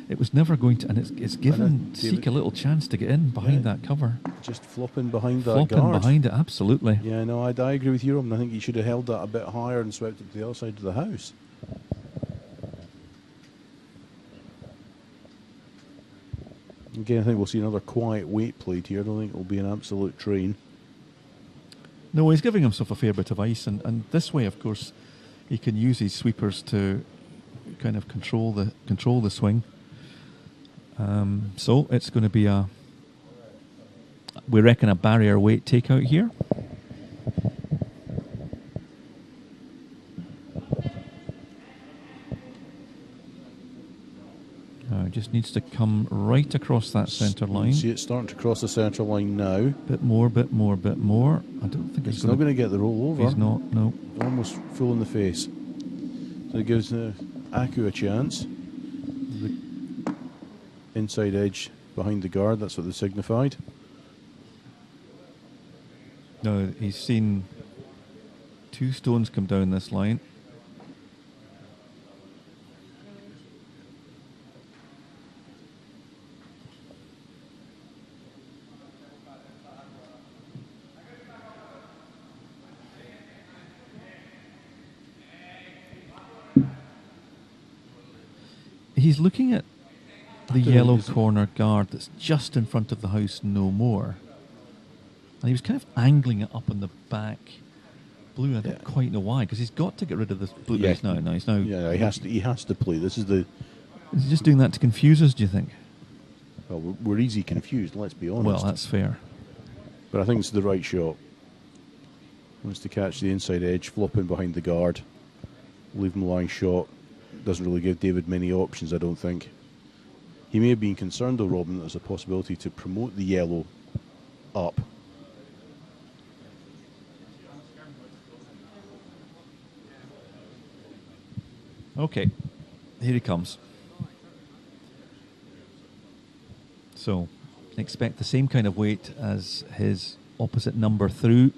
it was never going to... And it's given Seek a little chance to get in behind that cover. Just flopping behind that guard. Flopping behind it, absolutely. Yeah, no, I agree with you, Roman. I think he should have held that a bit higher and swept it to the other side of the house. Again, I think we'll see another quiet weight played here. I don't think it will be an absolute train. No, he's giving himself a fair bit of ice, and this way, of course, he can use his sweepers to kind of control the swing. So it's going to be we reckon, a barrier weight takeout here. Just needs to come right across that centre line. See it starting to cross the centre line now. Bit more. I don't think he's not going to get the roll over. He's not, no. Almost full in the face. So it gives Aku a chance. The inside edge behind the guard, that's what they signified. No, he's seen two stones come down this line. He's looking at the yellow corner guard that's just in front of the house no more. And he was kind of angling it up on the back blue. I don't quite know why, because he's got to get rid of this blue. Yeah. He's now. Yeah, he has to play. This is the. Is he just doing that to confuse us, do you think? Well, we're easy confused, let's be honest. Well, that's fair. But I think it's the right shot. Wants to catch the inside edge, flopping behind the guard, leave him lying shot. Doesn't really give David many options, I don't think. He may have been concerned, though, Robin, that there's a possibility to promote the yellow up. Okay, here he comes. So, expect the same kind of weight as his opposite number through.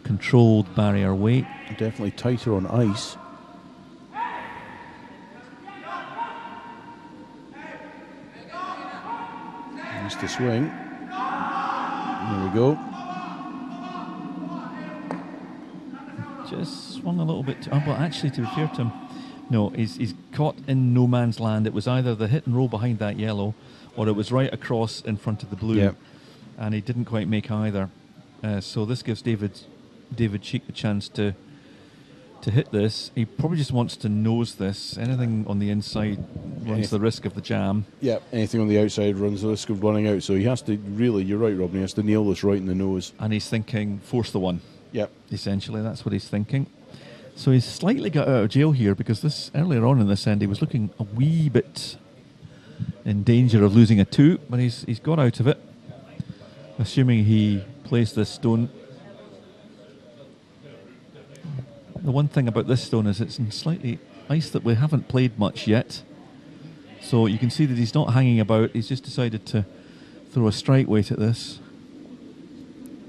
Controlled barrier weight. Definitely tighter on ice. to swing. There we go. Just swung a little bit. But actually, to be fair to him, no, he's caught in no man's land. It was either the hit and roll behind that yellow, or it was right across in front of the blue. Yep. And he didn't quite make either. So this gives David Sheik the chance to hit this. He probably just wants to nose this. Anything on the inside runs the risk of the jam. Yeah, anything on the outside runs the risk of running out. So he has to really, you're right, Robin, he has to nail this right in the nose. And he's thinking, force the one. Yep. Essentially, that's what he's thinking. So he's slightly got out of jail here, because this earlier on in this end he was looking a wee bit in danger of losing a 2, but he's got out of it. Assuming he plays this stone. The one thing about this stone is it's in slightly ice that we haven't played much yet. So you can see that he's not hanging about. He's just decided to throw a strike weight at this.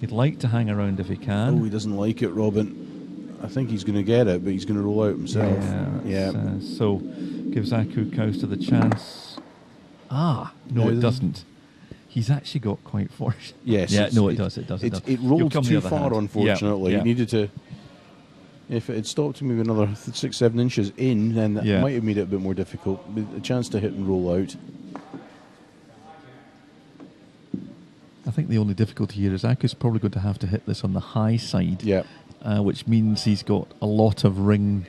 He'd like to hang around if he can. Oh, he doesn't like it, Robin. I think he's going to get it, but he's going to roll out himself. Yeah. So gives Kauste the chance. No, it doesn't. He's actually got quite forced. Yes. Yeah, no, it does. It rolled too far, unfortunately. Yeah. He needed to... If it had stopped maybe another 6-7 inches in, then that might have made it a bit more difficult. A chance to hit and roll out. I think the only difficulty here is Aku's probably going to have to hit this on the high side, which means he's got a lot of ring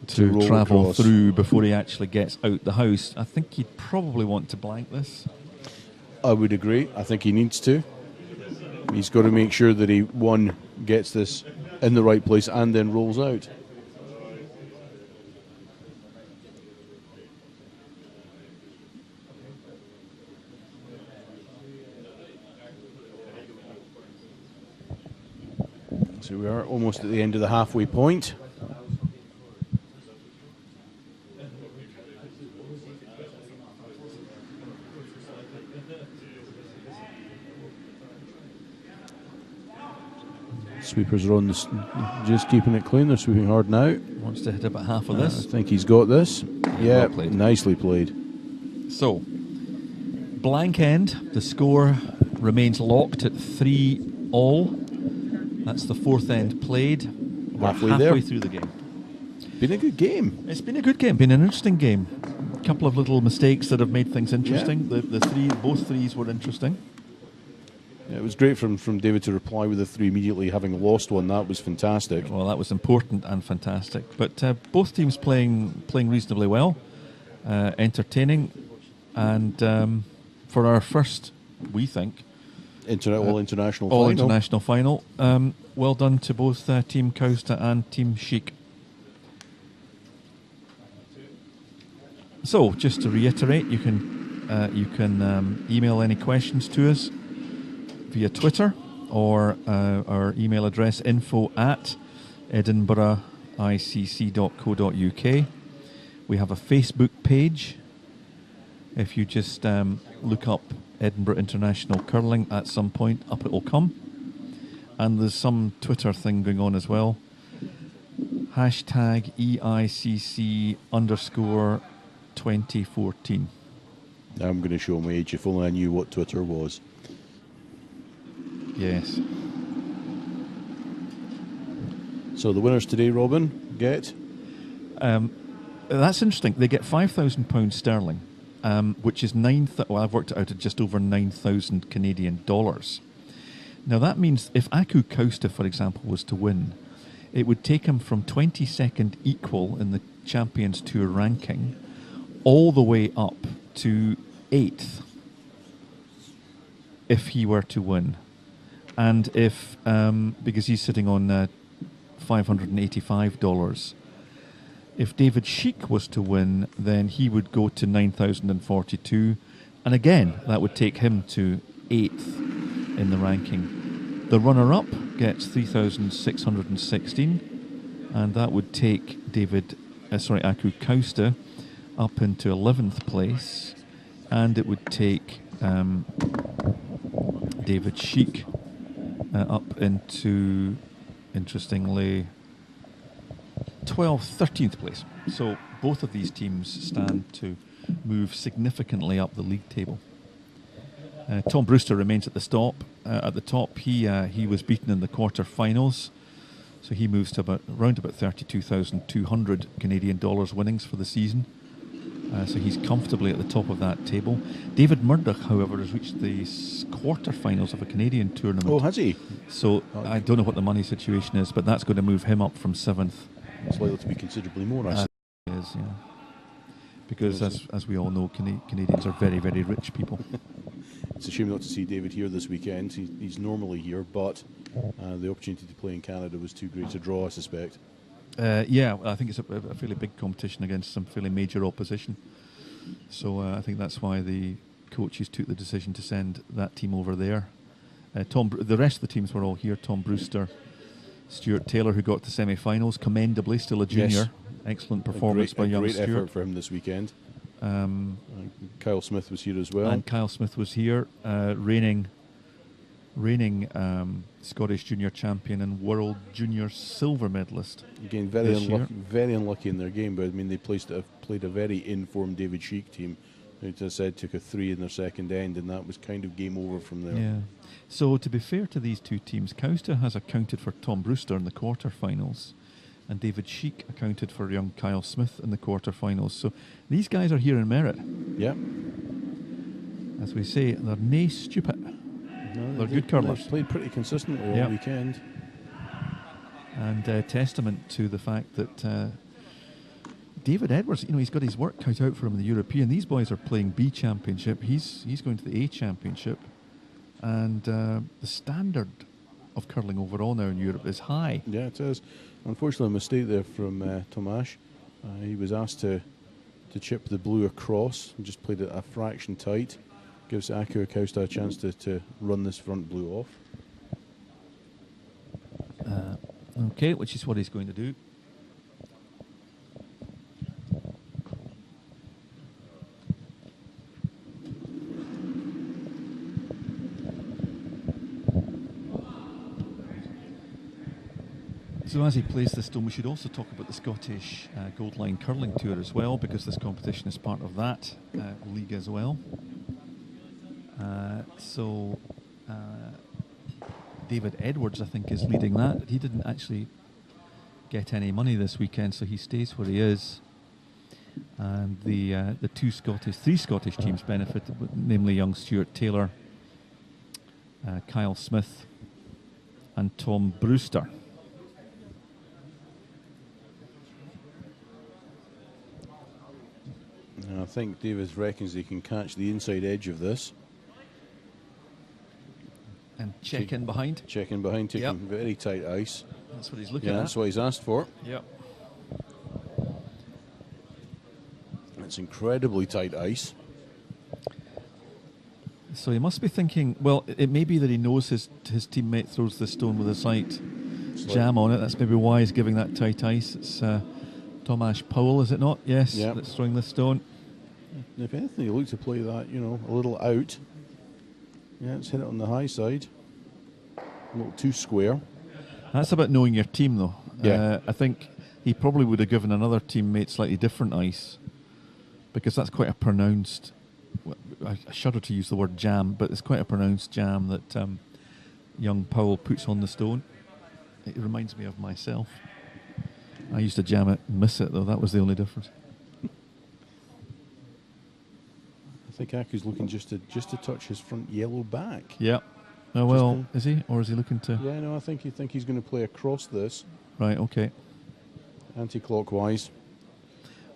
to travel across through before he actually gets out the house. I think he'd probably want to blank this. I would agree. I think he needs to. He's got to make sure that he, one, gets this in the right place and then rolls out. So we are almost at the end of the halfway point. Sweepers are on this, just keeping it clean. They're sweeping hard now. Wants to hit about half of this. I think he's got this. Yeah, well played. Nicely played. So, blank end. The score remains locked at 3-all. That's the fourth end played. We're halfway through the game. Been a good game. It's been a good game. Been an interesting game. A couple of little mistakes that have made things interesting. Yeah. Both threes were interesting. Yeah, it was great from David to reply with a 3 immediately, having lost one. That was fantastic. Well, that was important and fantastic. But both teams playing reasonably well, entertaining, and for our first, we think, all-international final. Well done to both Team Kauste and Team Sheik. So, just to reiterate, you can email any questions to us via Twitter or our email address info@edinburghicc.co.uk. We have a Facebook page. If you just look up Edinburgh International Curling at some point, up it will come. And there's some Twitter thing going on as well. #EICC_2014. I'm going to show my age. If only I knew what Twitter was. Yes. So the winners today, Robin, get? That's interesting. They get £5,000 sterling, which is I've worked it out at just over 9,000 Canadian dollars. Now that means if Kauste, for example, was to win, it would take him from 22nd equal in the Champions Tour ranking all the way up to 8th if he were to win. And if, because he's sitting on $585, if David Sheik was to win, then he would go to 9,042. And again, that would take him to 8th in the ranking. The runner-up gets 3,616, and that would take Kauste up into 11th place, and it would take David Sheik up into, interestingly, 13th place. So both of these teams stand to move significantly up the league table. Tom Brewster remains at the top. He was beaten in the quarter-finals, so he moves to around about 32,200 Canadian dollars winnings for the season. So he's comfortably at the top of that table. David Murdoch, however, has reached the quarter-finals of a Canadian tournament. Oh, has he? So I don't know what the money situation is, but that's going to move him up from 7th. It's likely to be considerably more, I It is, yeah. Because as we all know, Canadians are very, very rich people. It's a shame not to see David here this weekend. He's normally here, but the opportunity to play in Canada was too great to draw, I suspect. Yeah, I think it's a fairly big competition against some fairly major opposition. So I think that's why the coaches took the decision to send that team over there. The rest of the teams were all here. Tom Brewster, Stuart Taylor, who got to semi-finals, commendably, still a junior. Yes. Excellent performance by young Stuart. Great effort for him this weekend. Kyle Smith was here as well. And Kyle Smith was here, reigning Scottish junior champion and world junior silver medalist. Again, very unlucky in their game, but I mean they played a very informed David Sheik team, who, as I said, took a 3 in their second end, and that was kind of game over from there. Yeah. So to be fair to these two teams, Kauste has accounted for Tom Brewster in the quarterfinals, and David Sheik accounted for young Kyle Smith in the quarterfinals. So these guys are here in merit. Yeah. As we say, they're nae stupid. No, they're good curlers. They've played pretty consistently all weekend. And testament to the fact that David Edwards, he's got his work cut out for him in the European. These boys are playing B Championship. He's going to the A Championship. And the standard of curling overall now in Europe is high. Yeah, it is. Unfortunately, a mistake there from Tomasz. He was asked to chip the blue across and just played it a fraction tight. Gives Aku Kauste a chance to run this front blue off. Okay, which is what he's going to do. So as he plays this stone, we should also talk about the Scottish Gold Line Curling Tour as well, because this competition is part of that league as well. So David Edwards, I think, is leading that. He didn't actually get any money this weekend, so he stays where he is. And the three Scottish teams benefit, namely young Stuart Taylor, Kyle Smith, and Tom Brewster. And I think David reckons he can catch the inside edge of this. And check in behind. Check in behind, taking very tight ice. That's what he's looking at. That's what he's asked for. Yep. It's incredibly tight ice. So he must be thinking, well, it may be that he knows his teammate throws the stone with a slight jam on it. That's maybe why he's giving that tight ice. It's Tomasz Powell, is it not? Yes, that's throwing the stone. If anything, he looked to play that, a little out. Yeah, it's hit it on the high side. A little too square. That's about knowing your team, though. Yeah. I think he probably would have given another teammate slightly different ice, because that's quite a pronounced, I shudder to use the word jam, but it's quite a pronounced jam that young Powell puts on the stone. It reminds me of myself. I used to jam it and miss it, though. That was the only difference. I think Aku's looking just to touch his front yellow back. Yeah. Oh, well, is he? Or is he looking to... Yeah, no, I think he's going to play across this. Right, okay. Anti-clockwise.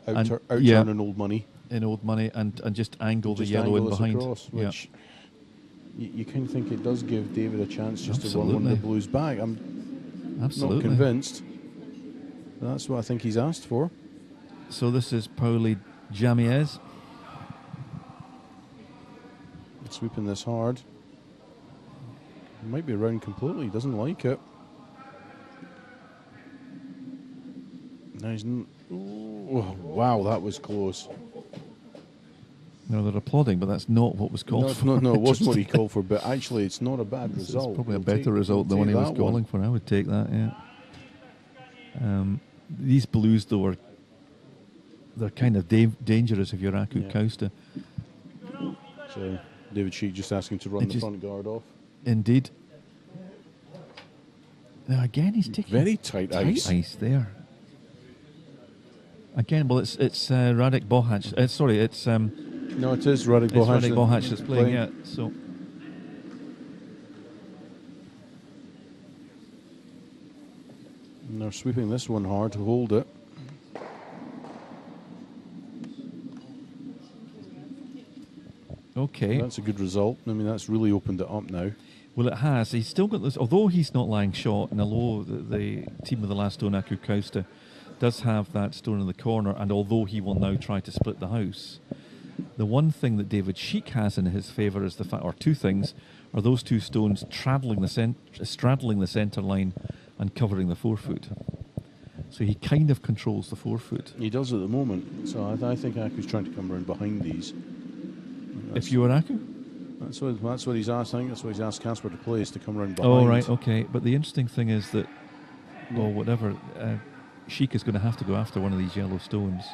Out-turn in old money. In old money, and just angle the yellow in behind. Across, which you kind of think it does give David a chance just to run one of the blues back. I'm not convinced. That's what I think he's asked for. So this is Pauli Jamies. Sweeping this hard. He might be around completely. He doesn't like it. Now he's... wow, that was close. No, they're applauding, but that's not what was called for. No, it wasn't what he called for, but actually it's not a bad result. It's probably a better result than what he was calling for. I would take that, yeah. These blues, though, they're kind of dangerous if you're Aku Kauste. So David Sheik just asking to run the front guard off. Indeed. Now again, he's taking very tight ice there. Again, well, it's Radek Bohac. Sorry, it's no, it is Radek Bohac. It's Radek Bohac that's playing. Yeah, so. And they're sweeping this one hard to hold it. Okay. That's a good result. I mean, that's really opened it up now. Well, it has. He's still got this, although he's not lying shot, and although the team with the last stone, Kauste, does have that stone in the corner, and although he will now try to split the house, the one thing that David Sheik has in his favour is the fact, or two things, are those two stones straddling the centre line and covering the forefoot. So he kind of controls the forefoot. He does at the moment. So I think Aku's trying to come around behind these. If you were Aku? That's what he's asked. I think that's what he's asked Casper to play, is to come around behind. Oh, right, okay. But the interesting thing is that, well, whatever, Sheik is going to have to go after one of these yellow stones.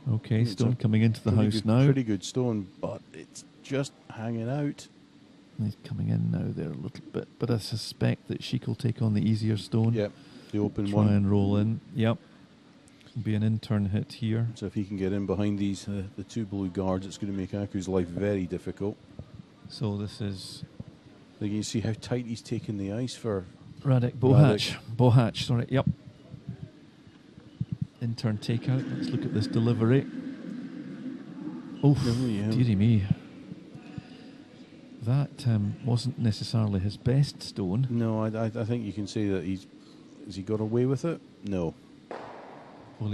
Okay, stone coming into the house now. Pretty good stone, but it's just hanging out. He's coming in now there a little bit, but I suspect that Sheik will take on the easier stone. Yep, the open Try one. and roll in. Yep. Be an in-turn hit here. So if he can get in behind these, the two blue guards, it's going to make Aku's life very difficult. So this is... You can see how tight he's taking the ice for... Radek Bohac. Bohac, sorry, yep. In-turn takeout. Let's look at this delivery. Oof, dearie me. That wasn't necessarily his best stone. No, I think you can say that has he got away with it? No. Well,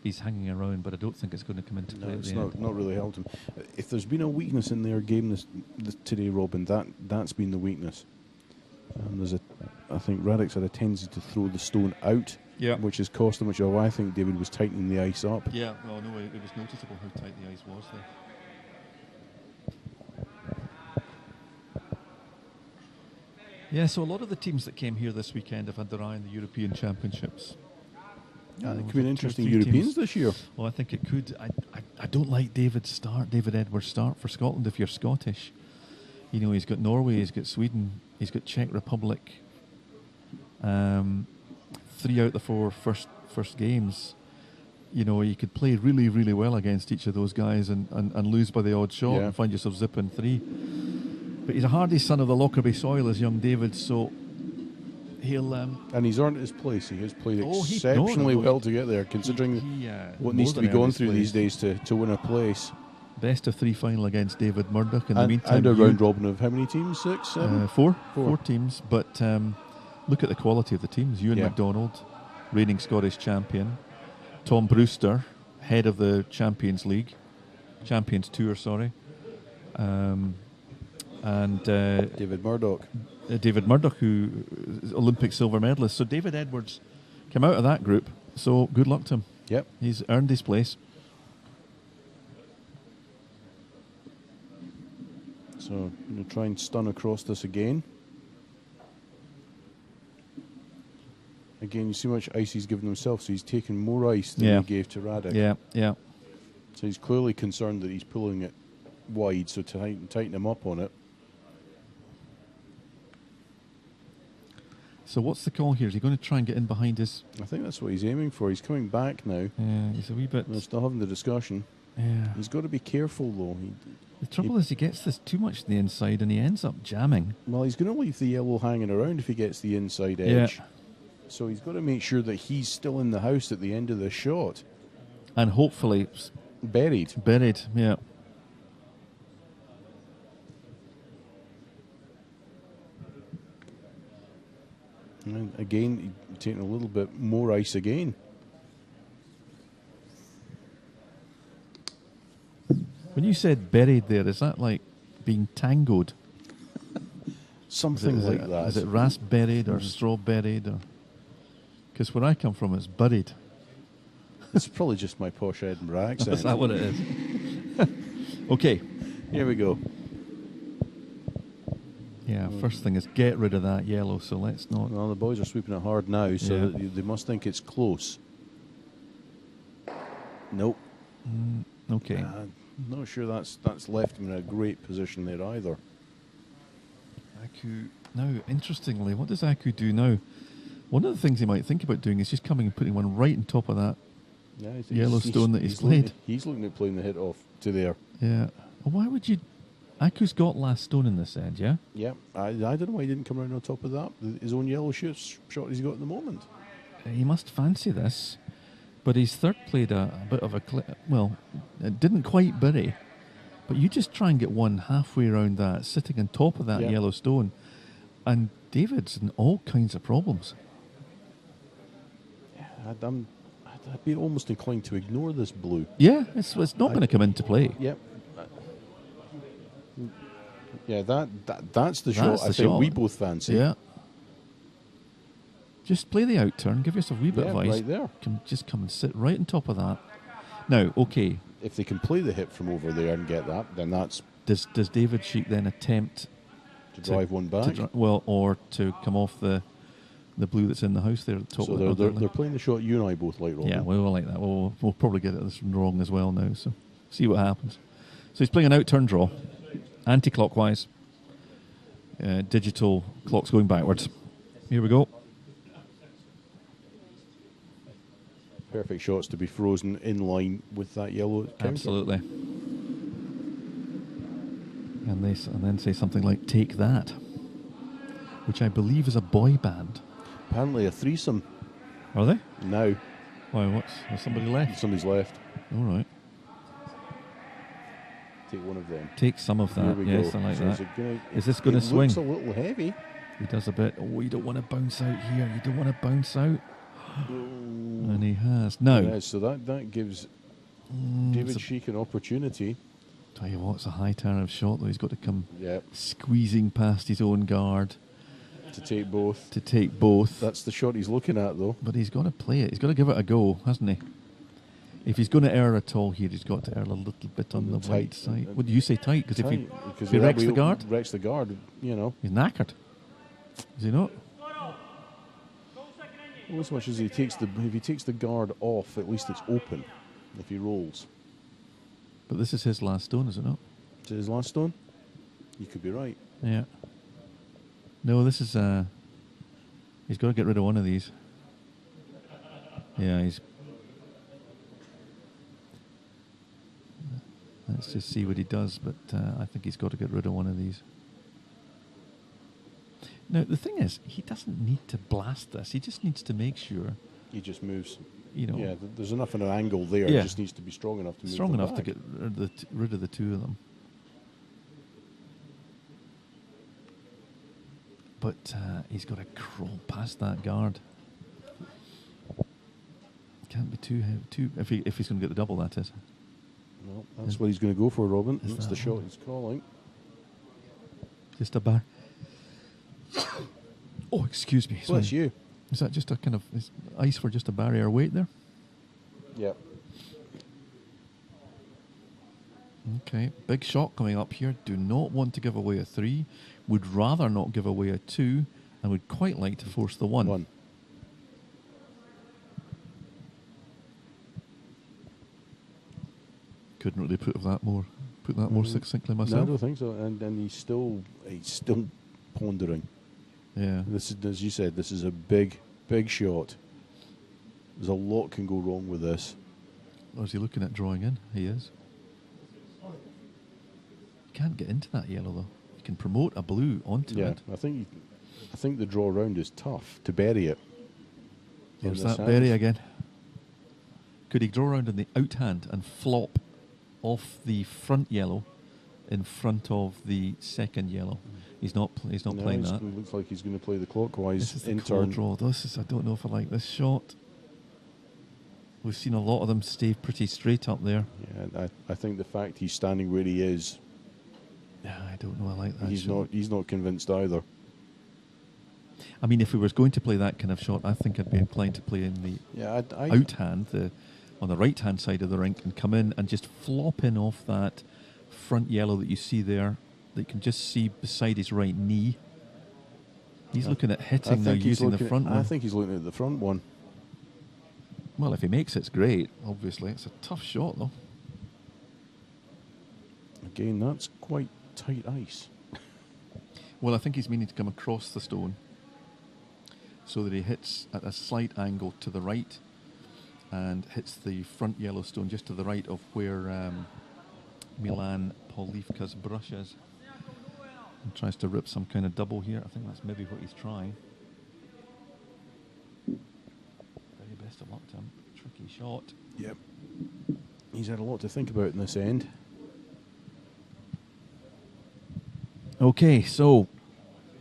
he's hanging around, but I don't think it's going to come into play. No, at it's the end. not really helped him. If there's been a weakness in their game this today, Robin, that's been the weakness. I think Radek's had a tendency to throw the stone out, which has cost him, which is why I think David was tightening the ice up. Yeah, well, no, it was noticeable how tight the ice was there. Yeah, so a lot of the teams that came here this weekend have had their eye on the European Championships. Yeah, it could be an interesting Europeans this year. Well, I think it could. I don't like David Edwards' start for Scotland if you're Scottish. You know, he's got Norway, he's got Sweden, he's got Czech Republic. 3 out of the 4 first games. You know, you could play really, really well against each of those guys and lose by the odd shot and find yourself zipping 3. But he's a hardy son of the Lockerbie soil, as young David, so he'll... and he's earned his place. He has played exceptionally well to get there, considering what needs to be going through these days to win a place. Best of 3 final against David Murdoch. In the meantime, and a round robin of how many teams? 6, 7? 4 teams. But look at the quality of the teams. Ewan MacDonald, reigning Scottish champion. Tom Brewster, head of the Champions Tour, sorry. And David Murdoch. David Murdoch, who is Olympic silver medalist. So David Edwards came out of that group. So good luck to him. Yep. He's earned his place. So I'm going to try and stun across this again. Again, you see how much ice he's given himself. So he's taken more ice than he gave to Radek. Yeah. So he's clearly concerned that he's pulling it wide, so tighten him up on it. So what's the call here? Is he going to try and get in behind his... I think that's what he's aiming for. He's coming back now. Yeah, he's a wee bit... They're still having the discussion. Yeah. He's got to be careful, though. The trouble is he gets this too much to the inside and he ends up jamming. Well, he's going to leave the yellow hanging around if he gets the inside edge. Yeah. So he's got to make sure that he's still in the house at the end of the shot. And hopefully... Buried, yeah. And again, taking a little bit more ice again. When you said buried there, is that like being tangoed? Something like that. Is it raspberried or strawberried? Because where I come from, it's buried. It's probably just my posh Edinburgh accent. Is that what it is? Okay. Here we go. Yeah, first thing is get rid of that yellow, so let's not... Well, the boys are sweeping it hard now, so Yeah. that they must think it's close. Nope. Okay. Not sure that's left him in a great position there either. Aku... Now, interestingly, what does Aku do now? One of the things he might think about doing is just coming and putting one right on top of that Yeah, yellow stone that he's played. He's looking at playing the hit off to there. Yeah. Well, why would you... Aku's got last stone in this end, yeah? Yeah, I don't know why he didn't come around on top of that. His own yellow shot he's got at the moment. He must fancy this. But his third played a bit of a... Well, it didn't quite bury. But you just try and get one halfway around that, sitting on top of that yellow stone. And David's in all kinds of problems. Yeah, I'd be almost inclined to ignore this blue. Yeah, it's not going to come into play. Yep. Yeah, that's the shot I think we both fancy. Yeah. Just play the out turn, give yourself a wee bit of ice. Right there. Just come and sit right on top of that. Now, okay. If they can play the hit from over there and get that, then that's... Does David Sheik then attempt to drive one back? Or to come off the blue that's in the house there at the top so of the they're playing the shot you and I both like, Robin. Yeah, we'll like that. We'll probably get this wrong as well now, so see what happens. So he's playing an out turn draw, anti-clockwise. Digital clock's going backwards. Here we go. Perfect shots to be frozen in line with that yellow counter. Absolutely. And then say something like "Take That," which I believe is a boy band. Apparently a threesome. Are they? Now. Why? Has somebody left? Somebody's left. All right. Take one of them. Take some of that. Yes, go. I like so that. Is this going to swing? It looks a little heavy. He does a bit. Oh, you don't want to bounce out here. You don't want to bounce out. And he has. No. Yeah, so that gives David Sheik an opportunity. Tell you what, it's a high turn shot, though. He's got to come squeezing past his own guard. To take both. That's the shot he's looking at, though. But he's got to play it. He's got to give it a go, hasn't he? If he's going to err at all here, he's got to err a little bit on the white side. What do you say, tight? Because if he wrecks the guard? Wrecks the guard, you know. He's knackered. Is he not? Well, as much as if he takes the guard off, at least it's open if he rolls. But this is his last stone, is it not? Is it his last stone? You could be right. Yeah. No, this is... he's got to get rid of one of these. Yeah, he's... Let's just see what he does, but I think he's got to get rid of one of these. Now, the thing is, he doesn't need to blast this. He just needs to make sure... He just moves... You know, yeah, there's enough of an angle there. Yeah. It just needs to be strong enough to move strong enough back. to get rid of the two of them. But he's got to crawl past that guard. Can't be too if he's going to get the double, that is. No, that's what he's going to go for, Robin. That's the shot he's calling. Just a bar. Oh, excuse me. Bless you. Is that just a kind of ice for just a barrier weight there? Yep. Okay, big shot coming up here. Do not want to give away a 3. Would rather not give away a 2, and would quite like to force the 1. Couldn't really put that more succinctly myself. No, I don't think so. And he's still pondering. Yeah. This is, as you said, this is a big shot. There's a lot can go wrong with this. Or is he looking at drawing in? He is. You can't get into that yellow though. You can promote a blue onto it. I think the draw round is tough to bury it. There's that bury again. Could he draw around in the out hand and flop off the front yellow in front of the second yellow? He's not playing that. It looks like he's going to play the clockwise this is the in-turn draw. I don't know if I like this shot. We've seen a lot of them stay pretty straight up there. Yeah, I think the fact he's standing where he is. Yeah, I don't know. I like that. He's not convinced either. I mean, if we were going to play that kind of shot, I think I'd be inclined to play in the out hand, on the right hand side of the rink, and come in and just flop in off that front yellow that you see there that you can just see beside his right knee. He's looking at hitting now using the front one. I think he's looking at the front one. Well, if he makes it, it's great. Obviously, it's a tough shot, though. Again, that's quite tight ice. Well, I think he's meaning to come across the stone so that he hits at a slight angle to the right and hits the front yellow stone just to the right of where Milan Polivka's brush is. And tries to rip some kind of double here. I think that's maybe what he's trying. Very best of luck to him. Tricky shot. Yep. He's had a lot to think about in this end. Okay, so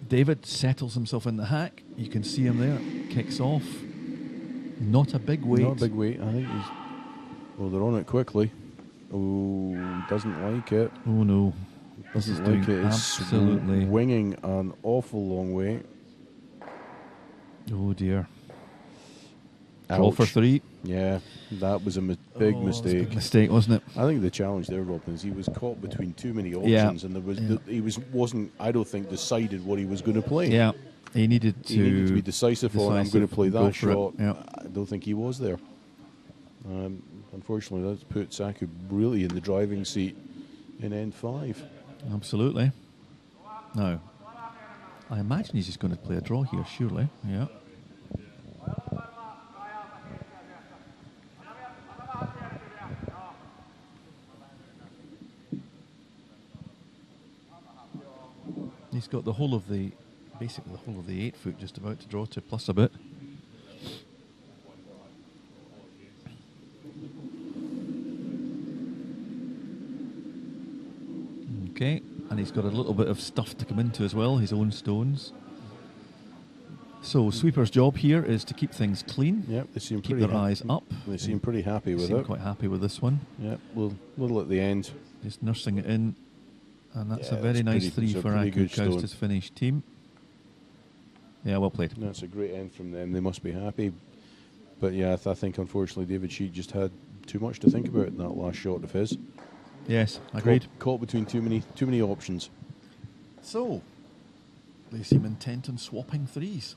David settles himself in the hack. You can see him there. Kicks off. Not a big weight. Not a big weight. I think he's... Well, they're on it quickly. Oh, doesn't like it. Oh, no. This Doesn't is like doing it. It's absolutely winging an awful long way. Oh, dear. Draw for 3. Yeah, that was a big It was a mistake. big mistake, wasn't it? I think the challenge there, Robin, is he was caught between too many options, and there was wasn't. I don't think decided what he was going to play. Yeah, he needed to be decisive on. I'm going to play that shot. Yeah. I don't think he was there. Unfortunately, that's put Saku really in the driving seat in end 5. Absolutely. Now, I imagine he's just going to play a draw here, surely. Yeah. He's got the whole of the, basically the whole of the 8 foot just about to draw to, plus a bit. Okay, and he's got a little bit of stuff to come into as well, his own stones. So Sweeper's job here is to keep things clean. Yep, they seem keep pretty their eyes up. They seem pretty happy with seem it. Quite happy with this one. Yep, little at the end. Just nursing it in. And that's Yeah, a very nice 3 for Aku Kauste's stone. Finnish team. Yeah, well played. That's a great end from them. They must be happy. But yeah, I think unfortunately David Sheik just had too much to think about in that last shot of his. Yes, agreed. Caught between too many options. So, they seem intent on swapping 3s.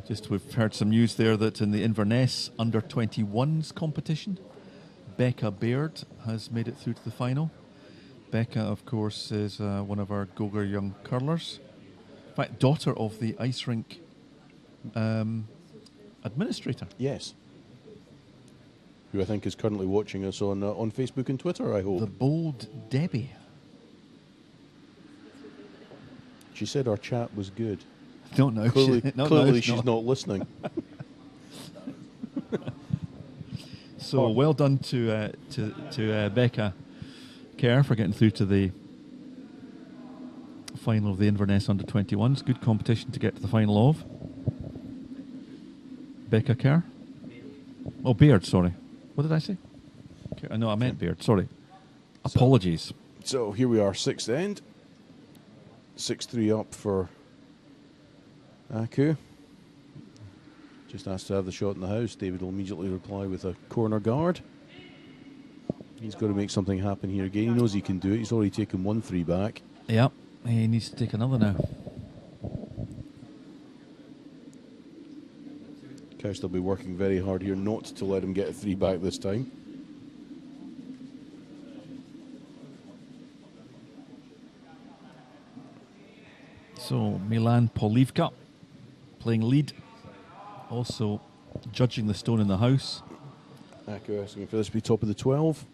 Just we've heard some news there that in the Inverness under-21s competition, Becca Baird has made it through to the final. Becca, of course, is one of our Gogar young curlers. In fact, daughter of the ice rink administrator. Yes. Who I think is currently watching us on Facebook and Twitter, I hope. The bold Debbie. She said our chat was good. Don't know. Clearly she's not listening. So well done to Becca Kerr for getting through to the final of the Inverness under-21s. Good competition to get to the final of. Becca Kerr? Oh, Baird, sorry. What did I say? No, I meant Baird, sorry. Apologies. So here we are, 6th end. 6-3 up for Aku. Just asked to have the shot in the house. David will immediately reply with a corner guard. He's got to make something happen here again. He knows he can do it. He's already taken 1-3 back. Yep, he needs to take another now. Kauste will be working very hard here not to let him get a 3 back this time. So Milan Polivka playing lead, also judging the stone in the house. Aku asking for this to be top of the 12.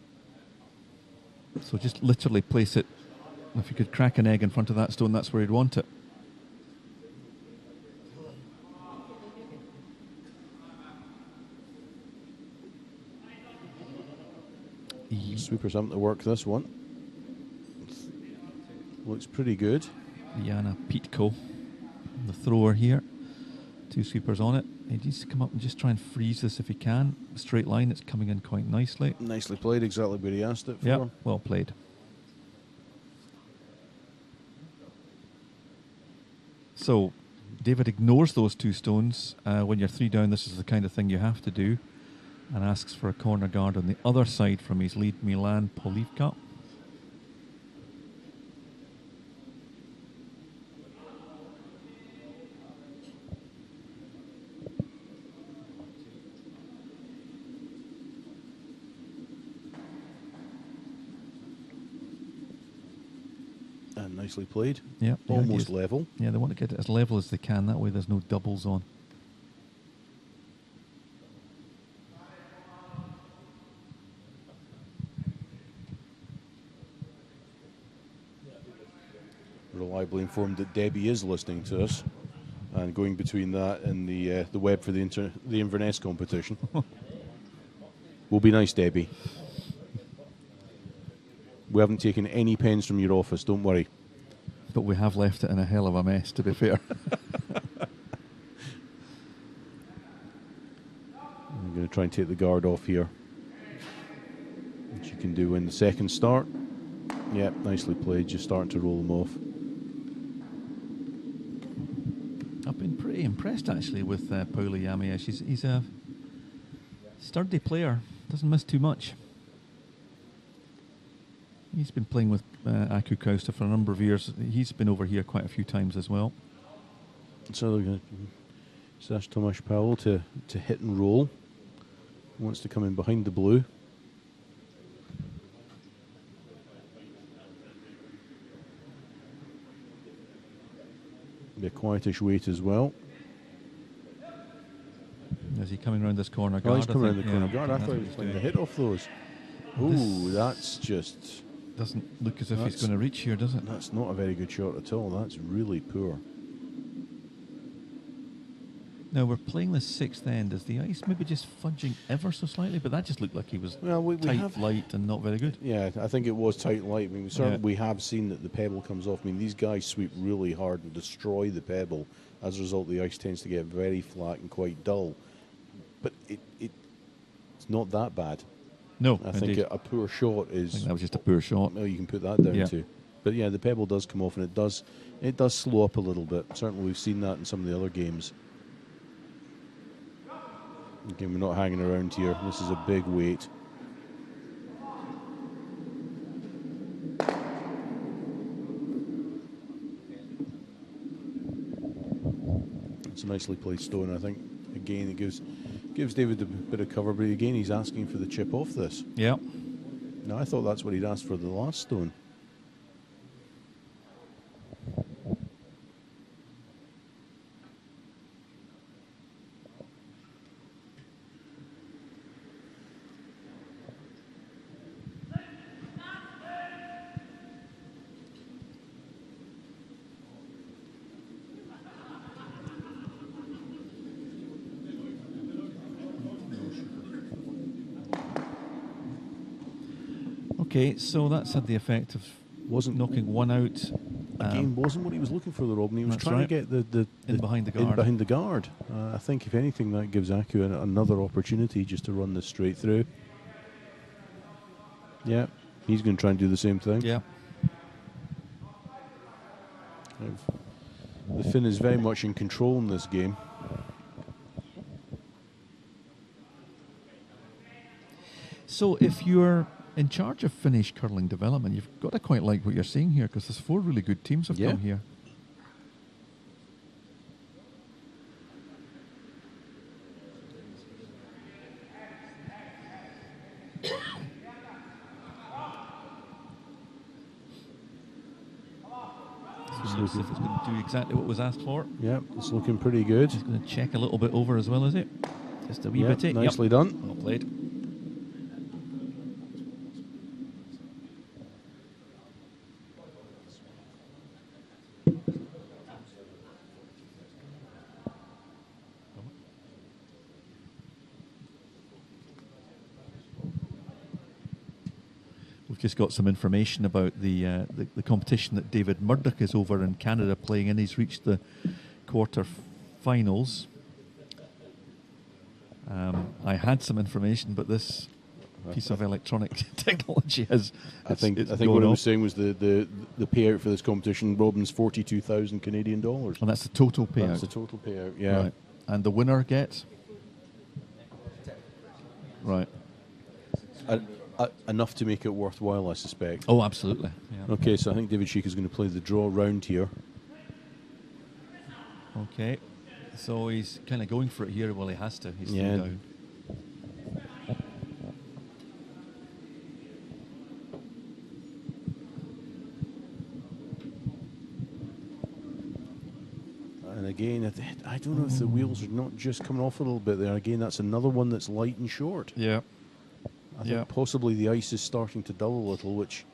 So just literally place it. If you could crack an egg in front of that stone, that's where you'd want it. Sweeper's having to work this one. Looks pretty good. Jana Pitko, the thrower here. 2 sweepers on it. He needs to come up and just try and freeze this if he can. Straight line, it's coming in quite nicely. Nicely played, exactly where he asked it for. Yeah, well played. So, David ignores those 2 stones. When you're 3 down, this is the kind of thing you have to do, and asks for a corner guard on the other side from his lead Milan Polivka. And nicely played. Yeah, Almost level. Yeah, they want to get it as level as they can. That way there's no doubles on. Reliably informed that Debbie is listening to us, and going between that and the web for the Inverness competition. Will be nice, Debbie. We haven't taken any pens from your office, don't worry. But we have left it in a hell of a mess, to be fair. I'm going to try and take the guard off here, which you can do in the second start. Yep, nicely played, just starting to roll them off. I've been pretty impressed, actually, with Paula Yamia. He's a sturdy player, doesn't miss too much. He's been playing with Aku Kauste for a number of years. He's been over here quite a few times as well. So they're going to Sash Tomasz Powell to hit and roll. Wants to come in behind the blue. Be a quietish wait as well. Is he coming around this corner guard? Oh, he's coming around the corner guard. I that's thought what he was going to doing. hit off those. Ooh, that's just... Doesn't look as if he's going to reach here, does it? That's not a very good shot at all. That's really poor. Now, we're playing the 6th end. Is the ice maybe just fudging ever so slightly? But that just looked like he was tight, light, and not very good. Yeah, I think it was tight, light. I mean, we have seen that the pebble comes off. I mean, these guys sweep really hard and destroy the pebble. As a result, the ice tends to get very flat and quite dull. But it's not that bad. No, I think a poor shot is... I think that was just a poor shot. No, you can put that down too. But yeah, the pebble does come off, and it does slow up a little bit. Certainly, we've seen that in some of the other games. Again, we're not hanging around here. This is a big wait. It's a nicely played stone, I think. Again, it gives David a bit of cover, but again, he's asking for the chip off this. Yeah. Now, I thought that's what he'd asked for the last stone. Okay, so that's had the effect of knocking one out. Again, wasn't what he was looking for, the Robin. He was trying to get the in behind the guard. In behind the guard. I think, if anything, that gives Aku another opportunity just to run this straight through. Yeah, he's going to try and do the same thing. Yeah. The Finn is very much in control in this game. So if you're in charge of Finnish curling development, you've got to quite like what you're seeing here, because there's 4 really good teams have come here. So see if it's going to do exactly what was asked for. Yeah, it's looking pretty good. Just going to check a little bit over as well, is it? Just a wee bit. Nicely done. Well played. We've just got some information about the competition that David Murdoch is over in Canada playing in. He's reached the quarter-finals. I had some information, but this piece of electronic technology has. I think what going I off. was saying was the payout for this competition, Robin's 42,000 Canadian dollars. And that's the total payout. That's the total payout. Yeah. Right. And the winner gets. Right. Enough to make it worthwhile, I suspect. Oh, absolutely. Yeah. Okay, so I think David Sheik is going to play the draw round here. Okay. So he's kind of going for it here. Well, he has to. He's Yeah. down. And again, I don't know if the wheels are not just coming off a little bit there. Again, that's another one that's light and short. Yeah. I think possibly the ice is starting to dull a little, which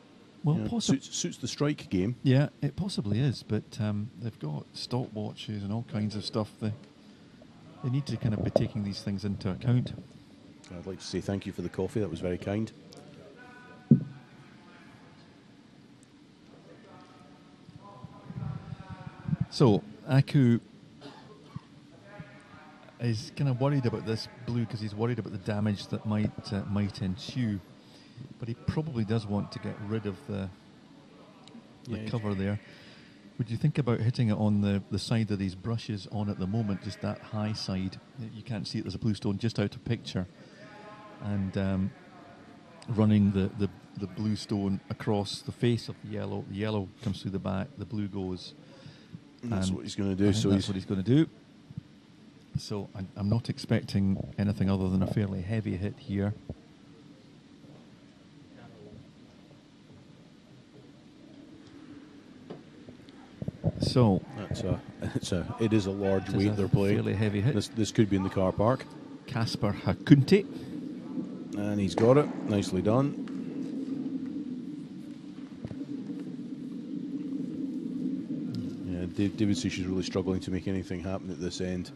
suits the strike game. Yeah, it possibly is, but they've got stopwatches and all kinds of stuff. They need to kind of be taking these things into account. I'd like to say thank you for the coffee. That was very kind. So, Aku is kind of worried about this blue because he's worried about the damage that might ensue. But he probably does want to get rid of the cover there. Would you think about hitting it on the side that these brushes on at the moment, just that high side? You can't see it, there's a blue stone just out of picture. And running the blue stone across the face of the yellow. The yellow comes through the back, the blue goes. And that's what he's going to do. So that's what he's going to do. So I'm not expecting anything other than a fairly heavy hit here. So it is a large weight they're playing. Fairly heavy hit. This could be in the car park. Kasper Hakunte. And he's got it. Nicely done. Yeah, David Sush is really struggling to make anything happen at this end.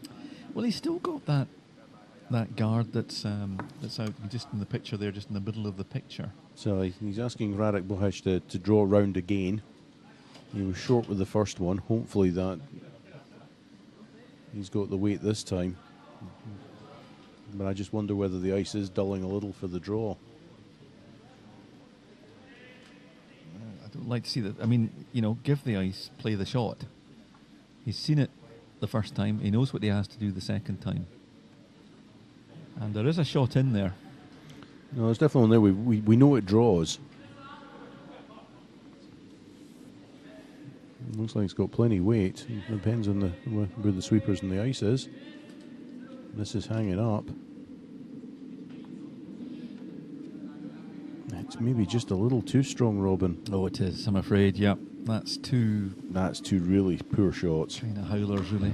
Well, he's still got that guard that's out just in the picture there, just in the middle of the picture. So he's asking Radek Bohec to draw round again. He was short with the first one. Hopefully that he's got the weight this time. But I just wonder whether the ice is dulling a little for the draw. I don't like to see that. I mean, give the ice, play the shot. He's seen it the first time. He knows what he has to do the second time. And there is a shot in there. No, there's definitely one there. We know it draws. Looks like it's got plenty of weight. It depends on where the sweepers and the ice is. This is hanging up. It's maybe just a little too strong, Robin. Oh, it is. I'm afraid. Yeah, that's two really poor shots. China howlers, really.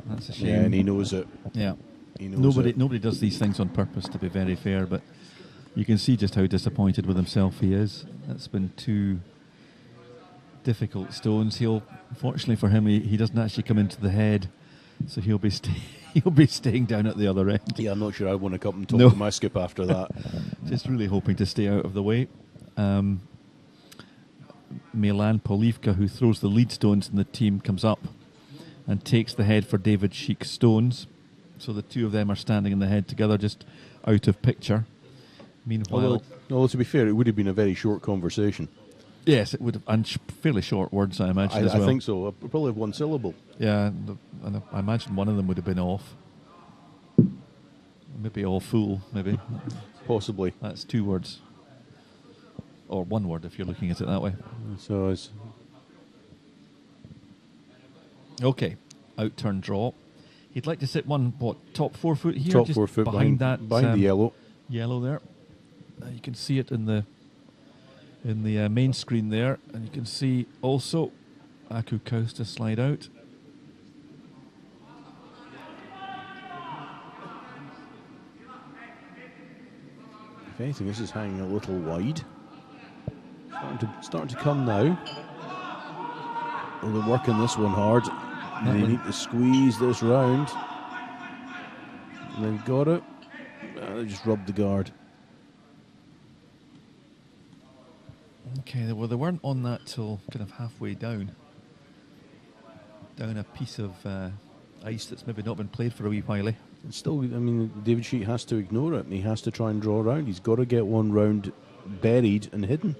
That's a shame. Yeah, and he knows it. Yeah. He knows Nobody does these things on purpose, to be very fair, but you can see just how disappointed with himself he is. That's been two difficult stones. Unfortunately for him, he doesn't actually come into the head, so he'll be staying down at the other end. Yeah, I'm not sure I want to come and talk to my skip after that. Just really hoping to stay out of the way. Milan Polivka, who throws the lead stones in the team, comes up and takes the head for David Sheik's stones. So the two of them are standing in the head together, just out of picture. Meanwhile, although to be fair, it would have been a very short conversation. Yes, it would have, and fairly short words, I imagine, as well. I think so. Probably one syllable. Yeah, and I imagine one of them would have been off. Maybe all fool, maybe. Possibly. That's two words. Or one word, if you're looking at it that way. So it's... Okay, out-turn draw. He'd like to sit top 4 foot here? Top just 4 foot behind that. Behind the yellow. Yellow there. You can see it in the main screen there, and you can see also Aku Kauste slide out. If anything, this is hanging a little wide. Starting to come now. Oh, they're working this one hard. They need to squeeze this round. And they've got it. They just rubbed the guard. Okay, well, they weren't on that till kind of halfway down. Down a piece of ice that's maybe not been played for a wee while. And still, I mean, David Sheet has to ignore it, and he has to try and draw around. He's got to get one round buried and hidden.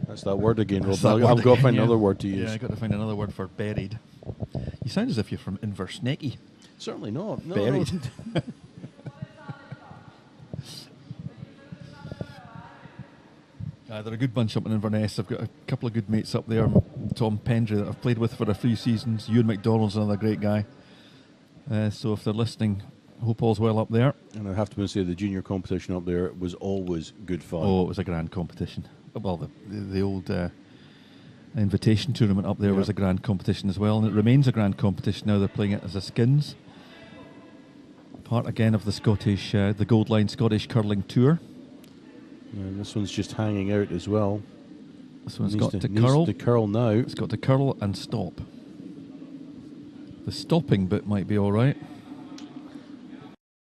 That's that word again, Rob. I've got to find another word to use. Yeah, I've got to find another word for buried. You sound as if you're from Inversnecky. Certainly not. No, Buried. No. They're a good bunch up in Inverness. I've got a couple of good mates up there. Tom Pendry that I've played with for a few seasons. Ewan McDonald's another great guy. So if they're listening, hope all's well up there. And I have to say the junior competition up there was always good fun. Oh, it was a grand competition. Well, the old invitation tournament up there was a grand competition as well, and it remains a grand competition now. They're playing it as a skins. Part again of the Scottish, the Gold Line Scottish Curling Tour. And this one's just hanging out as well. This one's got to curl. Needs to curl now. It's got to curl and stop. The stopping bit might be all right.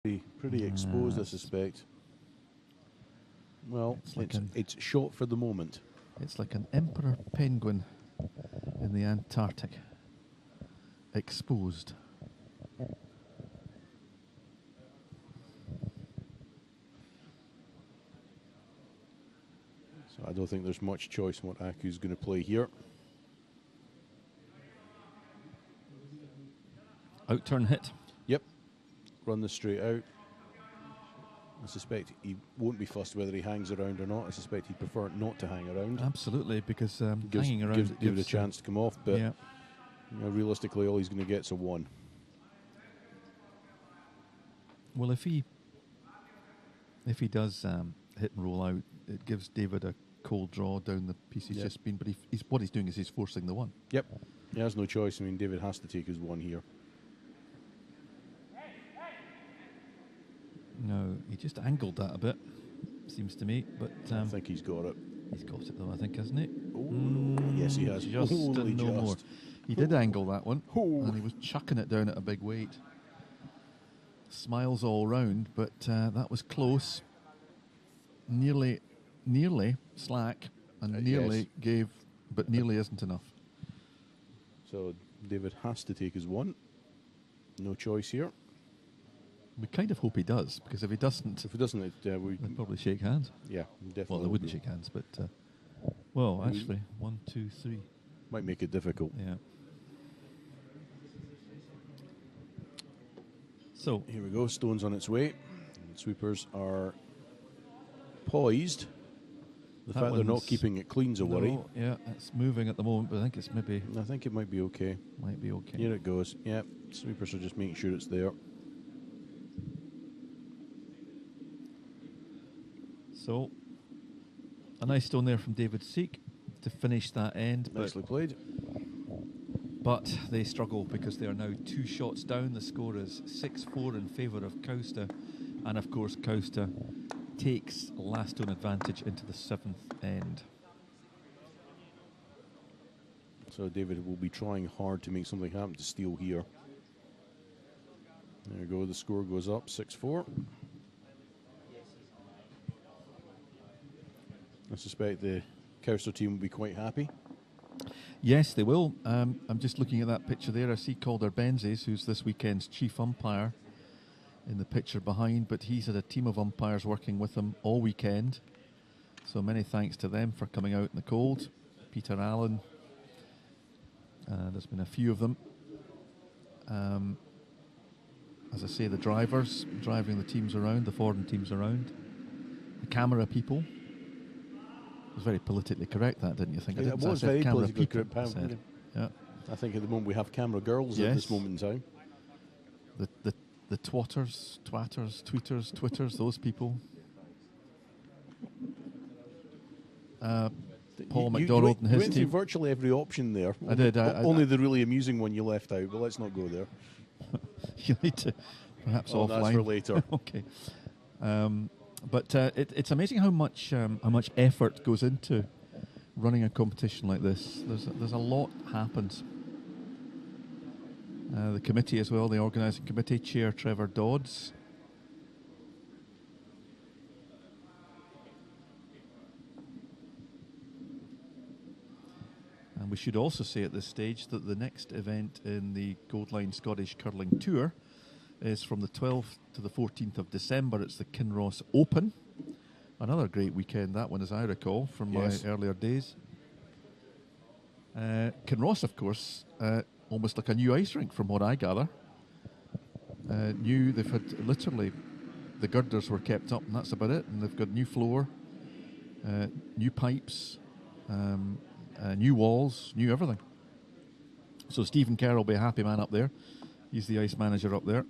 Pretty exposed, I suspect. Well, it's short for the moment. It's like an emperor penguin in the Antarctic. Exposed. So I don't think there's much choice in what Aku's going to play here. Out-turn hit. Yep. Run this straight out. I suspect he won't be fussed whether he hangs around or not. I suspect he'd prefer not to hang around. Absolutely, because hanging around gives it a chance to come off, but yeah. Realistically, all he's going to get is a 1. Well, if he does hit and roll out, it gives David a cold draw down the piece he's just been. But what he's doing is he's forcing the 1. Yep, he has no choice. I mean, David has to take his 1 here. No, he just angled that a bit, seems to me. But I think he's got it. He's got it though, I think, hasn't he? Yes, he has. Just Holy no more. He did angle that one, Oh. and he was chucking it down at a big weight. Smiles all round, but that was close. Nearly slack, and nearly gave, but nearly isn't enough. So David has to take his 1. No choice here. We kind of hope he does, because if he doesn't, we'd probably shake hands. Yeah, definitely. Well, they wouldn't shake hands, but actually, 1, 2, 3 might make it difficult. Yeah. So here we go. Stone's on its way. Sweepers are poised. The fact they're not keeping it clean's a worry. Yeah, it's moving at the moment, but I think I think it might be okay. Might be okay. Here it goes. Yeah, sweepers are just making sure it's there. So, a nice stone there from David Seek to finish that end. Nicely played. But they struggle because they are now 2 shots down. The score is 6-4 in favour of Kauste. And of course, Kauste takes last stone advantage into the 7th end. So David will be trying hard to make something happen to steal here. There you go. The score goes up 6-4. I suspect the Kauste team will be quite happy. Yes, they will. I'm just looking at that picture there. I see Calder Benzes, who's this weekend's chief umpire, in the picture behind, but he's had a team of umpires working with him all weekend. So many thanks to them for coming out in the cold. Peter Allen. There's been a few of them. As I say, the drivers driving the teams around, the foreign teams around. The camera people. It was very politically correct, that, didn't you think? It was very politically correct. Yeah. I think at the moment we have camera girls at this moment in time. The twatters, tweeters, those people. Paul McDonald and his you went through team. virtually every option there. I did. Only the really amusing one you left out, but let's not go there. You need to perhaps offline. That's for later. Okay. But it's amazing how much effort goes into running a competition like this. There's a lot happens. The committee as well, the organising committee, Chair Trevor Dodds. And we should also say at this stage that the next event in the Gold Line Scottish Curling Tour is from the 12th to the 14th of December. It's the Kinross Open. Another great weekend, that one, as I recall, from my earlier days. Kinross, of course, almost like a new ice rink, from what I gather. They've had literally, the girders were kept up, and that's about it. And they've got new floor, new pipes, new walls, new everything. So Stephen Kerr will be a happy man up there. He's the ice manager up there.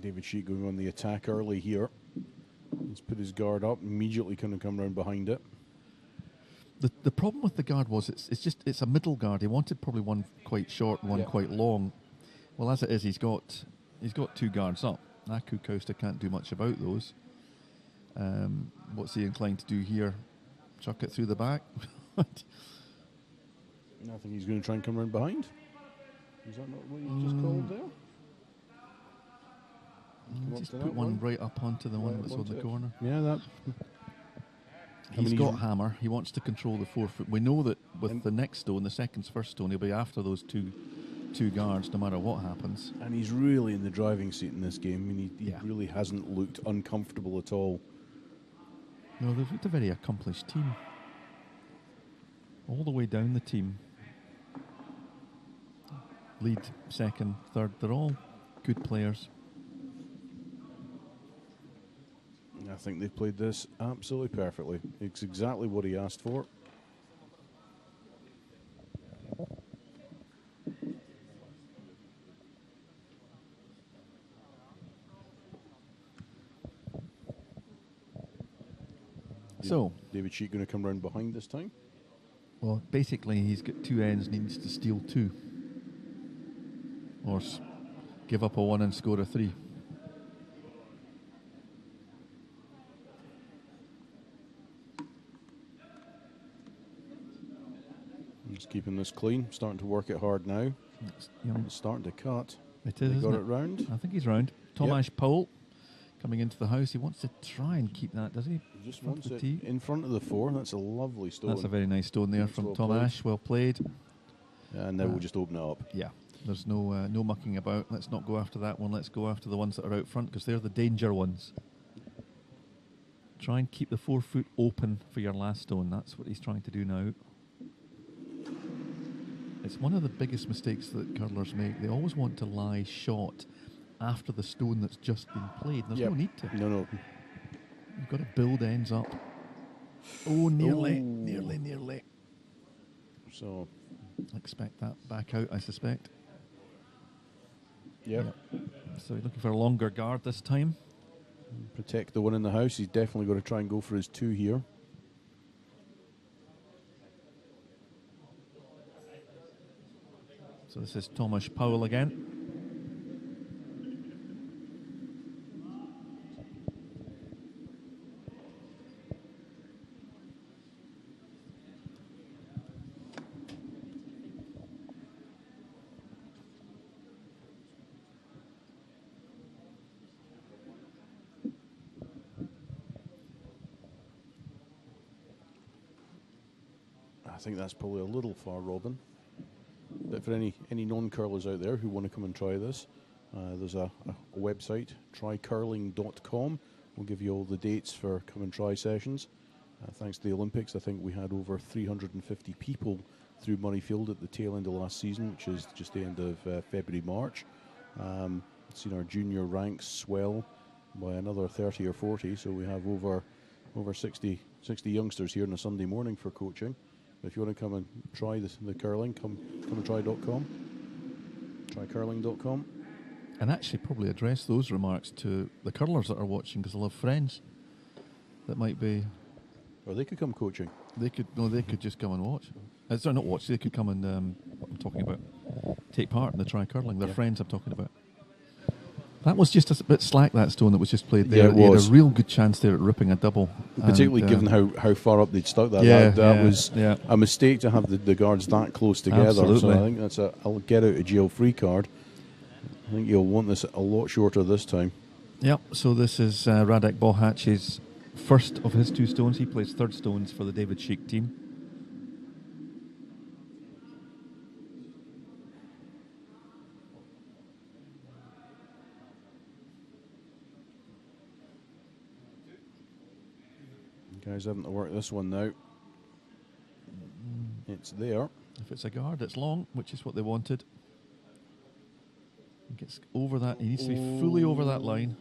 David Sheik going on the attack early here. He's put his guard up, immediately going to come round behind it. The problem with the guard was it's a middle guard. He wanted probably one quite short and one quite long. Well, as it is, he's got 2 guards up. Aku Kauste can't do much about those. What's he inclined to do here? Chuck it through the back? I think he's going to try and come round behind. Is that not what you just called there? Just put one right up onto the one that's on the corner. Yeah, that. He's got hammer. He wants to control the 4 foot. We know that with the next stone, the second's first stone, he'll be after those two guards no matter what happens. And he's really in the driving seat in this game. I mean, he really hasn't looked uncomfortable at all. No, they've looked a very accomplished team. All the way down the team. Lead, second, third, they're all good players. I think they've played this absolutely perfectly. It's exactly what he asked for. So, David Sheik going to come round behind this time? Well, basically he's got 2 ends and he needs to steal 2. Or give up a 1 and score a 3. He's keeping this clean, starting to work it hard now. It's starting to cut. It is, got it round. I think he's round. Tomasz Powell coming into the house. He wants to try and keep that, does he? He just wants it in front of the 4. That's a lovely stone. That's a very nice stone there from Tomasz. Well played. And now we'll just open it up. Yeah, there's no mucking about. Let's not go after that one. Let's go after the ones that are out front because they're the danger ones. Try and keep the 4 foot open for your last stone. That's what he's trying to do now. It's one of the biggest mistakes that curlers make. They always want to lie shot after the stone that's just been played. There's no need to. No. You've got to build ends up. Oh, nearly. So, expect that back out, I suspect. Yep. So he's looking for a longer guard this time. Protect the one in the house. He's definitely got to try and go for his 2 here. So this is Tomasz Powell again. I think that's probably a little far, Robin. But for any non-curlers out there who want to come and try this, there's a website, trycurling.com. We'll give you all the dates for come and try sessions. Thanks to the Olympics, I think we had over 350 people through Murrayfield at the tail end of last season, which is just the end of February, March. Seen our junior ranks swell by another 30 or 40, so we have over 60 youngsters here on a Sunday morning for coaching. If you want to come and try the curling, come and try.com, trycurling.com. And actually probably address those remarks to the curlers that are watching, because they'll have friends that might be... Or they could come coaching. They could just come and watch. Sorry, not watch, they could come and, what I'm talking about, take part in the try curling. Their friends I'm talking about. That was just a bit slack, that stone that was just played there. Yeah, it was. He had a real good chance there at ripping a double. Particularly given how far up they'd stuck that. That was a mistake to have the guards that close together. Absolutely. So I think that's a get out of jail free card. I think you'll want this a lot shorter this time. Yep, so this is Radek Bohac's first of his 2 stones. He plays 3rd stones for the David Sheik team. Guys having to work this one now. It's there. If it's a guard, it's long, which is what they wanted. He gets over that. He needs to be fully over that line.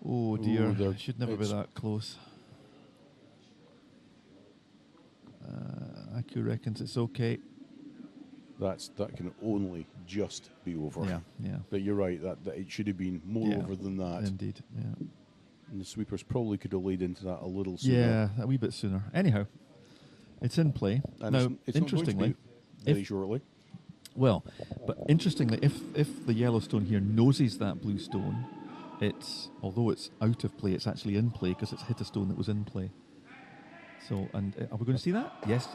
Oh dear, should never be that close. Aku reckons it's okay. That can only just be over. Yeah. But you're right, that it should have been more over than that. Indeed, yeah. And the sweepers probably could have laid into that a little sooner. Yeah, a wee bit sooner. Anyhow, it's in play. And now, it's interestingly, not going to be very shortly. Well, but interestingly, if the yellow stone here noses that blue stone, although it's out of play, it's actually in play because it's hit a stone that was in play. So, and are we going to see that? Yes.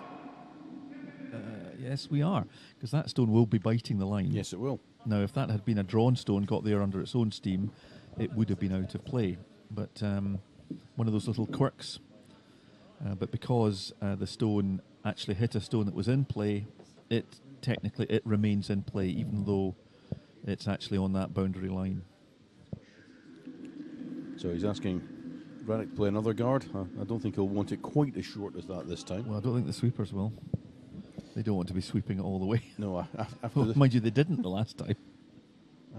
Yes, we are, because that stone will be biting the line. Yes, it will. Now, if that had been a drawn stone, got there under its own steam, it would have been out of play. But one of those little quirks. But because the stone actually hit a stone that was in play, technically it remains in play, even though it's actually on that boundary line. So he's asking Braddock to play another guard. I don't think he'll want it quite as short as that this time. Well, I don't think the sweepers will. They don't want to be sweeping it all the way. No, mind you, they didn't the last time.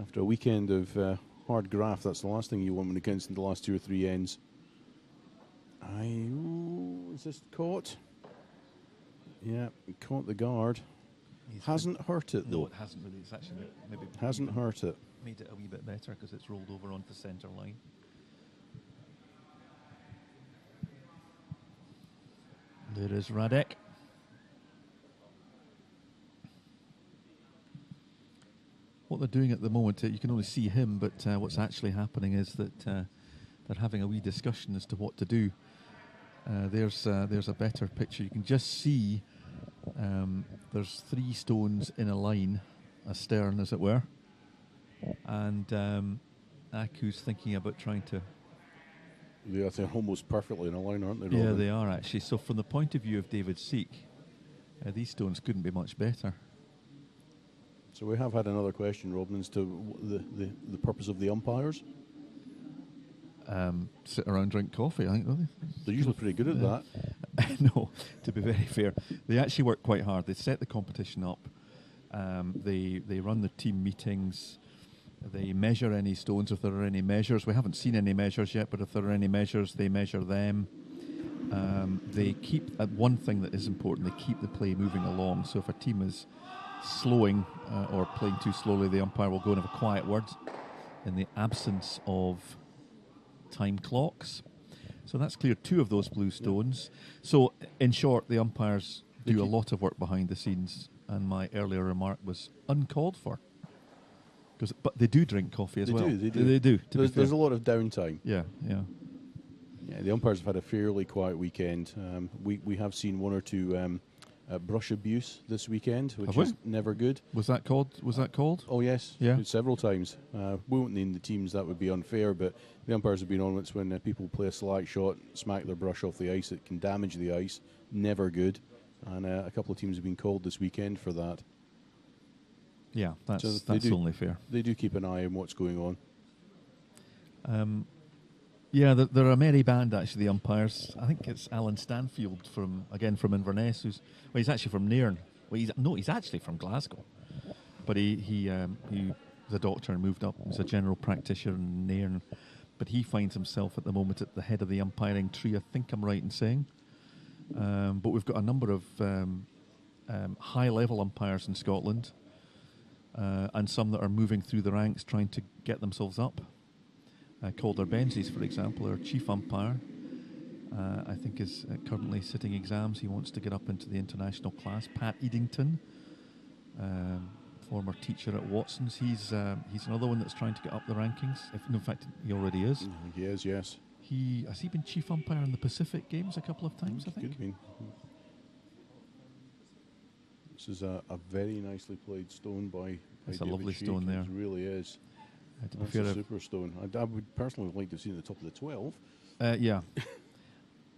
After a weekend of hard graft, that's the last thing you want when it comes to the last 2 or 3 ends. Is this caught? Yeah, caught the guard. Hasn't hurt it though. No, it hasn't really. It's actually maybe hasn't hurt it. Made it a wee bit better because it's rolled over onto the centre line. There is Radek. What they're doing at the moment, you can only see him, but what's actually happening is that they're having a wee discussion as to what to do. There's a better picture. You can just see there's 3 stones in a line, astern as it were, and Aku's thinking about trying to... They're almost perfectly in a line, aren't they, Robin? Yeah, they are actually. So from the point of view of David Seek, these stones couldn't be much better. So we have had another question, Robin, as to the purpose of the umpires. Sit around, drink coffee, I think, don't they? They're usually pretty good at that. No, to be very fair. They actually work quite hard. They set the competition up. They run the team meetings. They measure any stones if there are any measures. We haven't seen any measures yet, but if there are any measures, they measure them. They keep... one thing that is important, they keep the play moving along. So if a team is slowing or playing too slowly, the umpire will go and have a quiet word in the absence of time clocks. So that's cleared 2 of those blue stones. So in short, the umpires do a lot of work behind the scenes, and my earlier remark was uncalled for. But they do drink coffee as well. They do. They do. There's a lot of downtime. Yeah. Yeah, the umpires have had a fairly quiet weekend. We have seen 1 or 2 brush abuse this weekend, which is never good. Was that called? Oh yes, yeah, several times. We won't name the teams; that would be unfair. But the umpires have been on it when people play a slack shot, smack their brush off the ice. It can damage the ice. Never good. And a couple of teams have been called this weekend for that. Yeah, that's only fair. They do keep an eye on what's going on. Yeah, they're a merry band, actually, the umpires. I think it's Alan Stanfield from Inverness, he's actually from Nairn. Well, he's actually from Glasgow. But he was a doctor and moved up. He's a general practitioner in Nairn. But he finds himself at the moment at the head of the umpiring tree, I think I'm right in saying. But we've got a number of high-level umpires in Scotland, and some that are moving through the ranks trying to get themselves up. Calder Benzies, for example, our chief umpire, I think is currently sitting exams. He wants to get up into the international class. Pat Edington, former teacher at Watson's, he's another one that's trying to get up the rankings. In fact, he already is. He is, yes. Has he been chief umpire in the Pacific Games a couple of times, I think? Could have been. This is a very nicely played stone by It's a David lovely Sheik. stone there. It really is. That's a super stone. I would personally like to have seen it at the top of the 12. Yeah.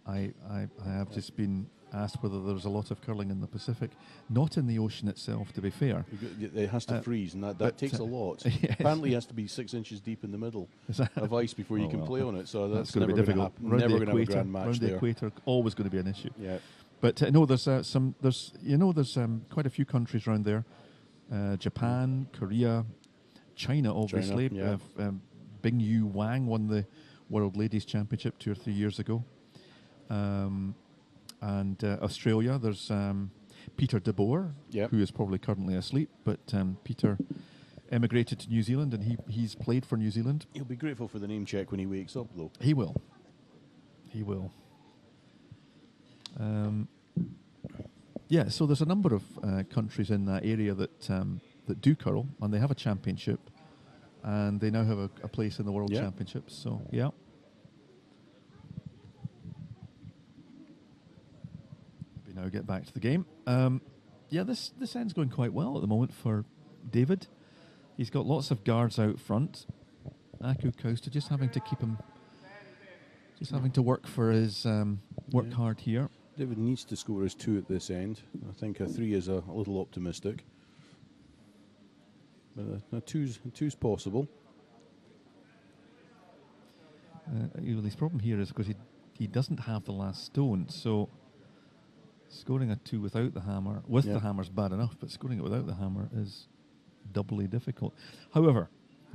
I have just been asked whether there's a lot of curling in the Pacific. Not in the ocean itself, to be fair. It has to freeze, and that takes a lot. Yes. Apparently, it has to be 6 inches deep in the middle of ice before you can play on it. So that's going to never be going to difficult. happen. Round Never the going to have a equator, grand match round the there. equator, always going to be an issue. Yeah. But no, there's quite a few countries around there. Japan, Korea, China, obviously. China, yeah. Bing Yu Wang won the World Ladies Championship 2 or 3 years ago. And Australia, there's Peter de Boer, Yep. who is probably currently asleep, but Peter emigrated to New Zealand, and he's played for New Zealand. He'll be grateful for the name check when he wakes up, though. He will. Yeah, so there's a number of countries in that area that do curl, and they have a championship, and they now have a place in the World Championships. So, yeah. We now get back to the game. This end's going quite well at the moment for David. He's got lots of guards out front. Aku Kauste just having to keep him, just having to work for his work hard here. David needs to score his 2 at this end. I think a 3 is a little optimistic. But a two's possible. His problem here is because he doesn't have the last stone, so scoring a 2 without the hammer, the hammer's bad enough, but scoring it without the hammer is doubly difficult. However,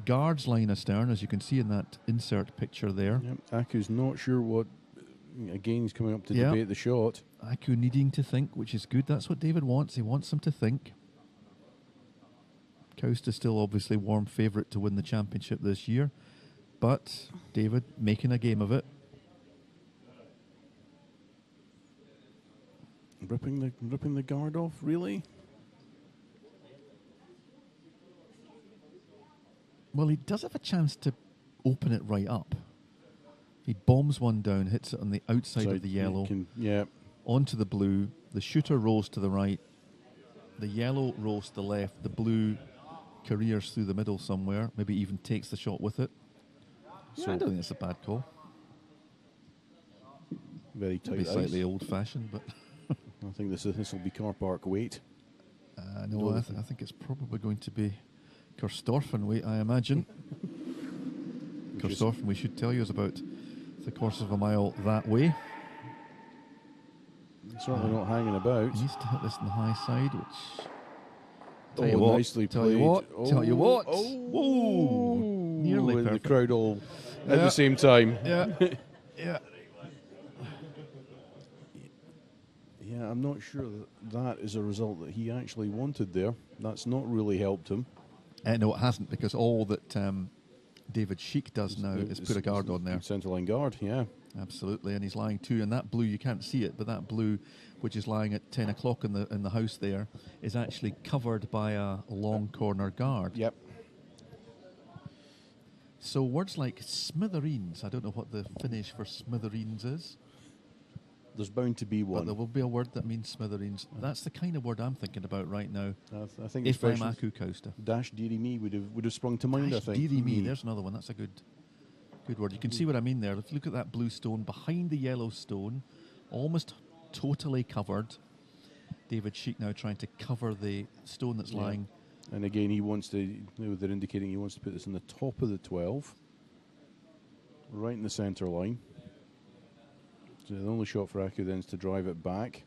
guards line astern, as you can see in that insert picture there. Yep. Aku's not sure what. Again, he's coming up to debate the shot. Aku needing to think, which is good. That's what David wants. He wants him to think. Kauste is still obviously warm favourite to win the championship this year, but David making a game of it. Ripping the guard off, really? Well, he does have a chance to open it right up. He bombs one down, hits it on the outside of the yellow, onto the blue. The shooter rolls to the right. The yellow rolls to the left. The blue careers through the middle somewhere, maybe even takes the shot with it. So I don't think it's a bad call. Very tight. Maybe slightly old-fashioned, but I think this will be car park weight. No, I think it's probably going to be Kauste weight, I imagine. Kauste, we should tell you, is about 3/4 of a mile that way. Certainly not hanging about. He needs to hit this on the high side, which... Nicely Tell you what. Whoa! Nearly and perfect. the crowd all at the same time. Yeah. Yeah. Yeah, I'm not sure that is a result that he actually wanted there. That's not really helped him. No, it hasn't, because all that David Sheik does now is put a guard on there. Centerline guard, yeah. Absolutely, and he's lying 2, and that blue, you can't see it, but that blue, which is lying at 10 o'clock in the house there, is actually covered by a long corner guard. Yep. So words like smithereens, I don't know what the Finnish for smithereens is. There's bound to be one. But there will be a word that means smithereens. That's the kind of word I'm thinking about right now. I think if I'm Aku Kauste. Dash dearie me would have sprung to mind, I think. Dearie me, there's another one. That's a good word. You can see what I mean there. If you look at that blue stone behind the yellow stone, almost totally covered. David Sheik now trying to cover the stone that's lying. And again, he wants to, they're indicating he wants to put this in the top of the 12, right in the centre line. So the only shot for Aku then is to drive it back.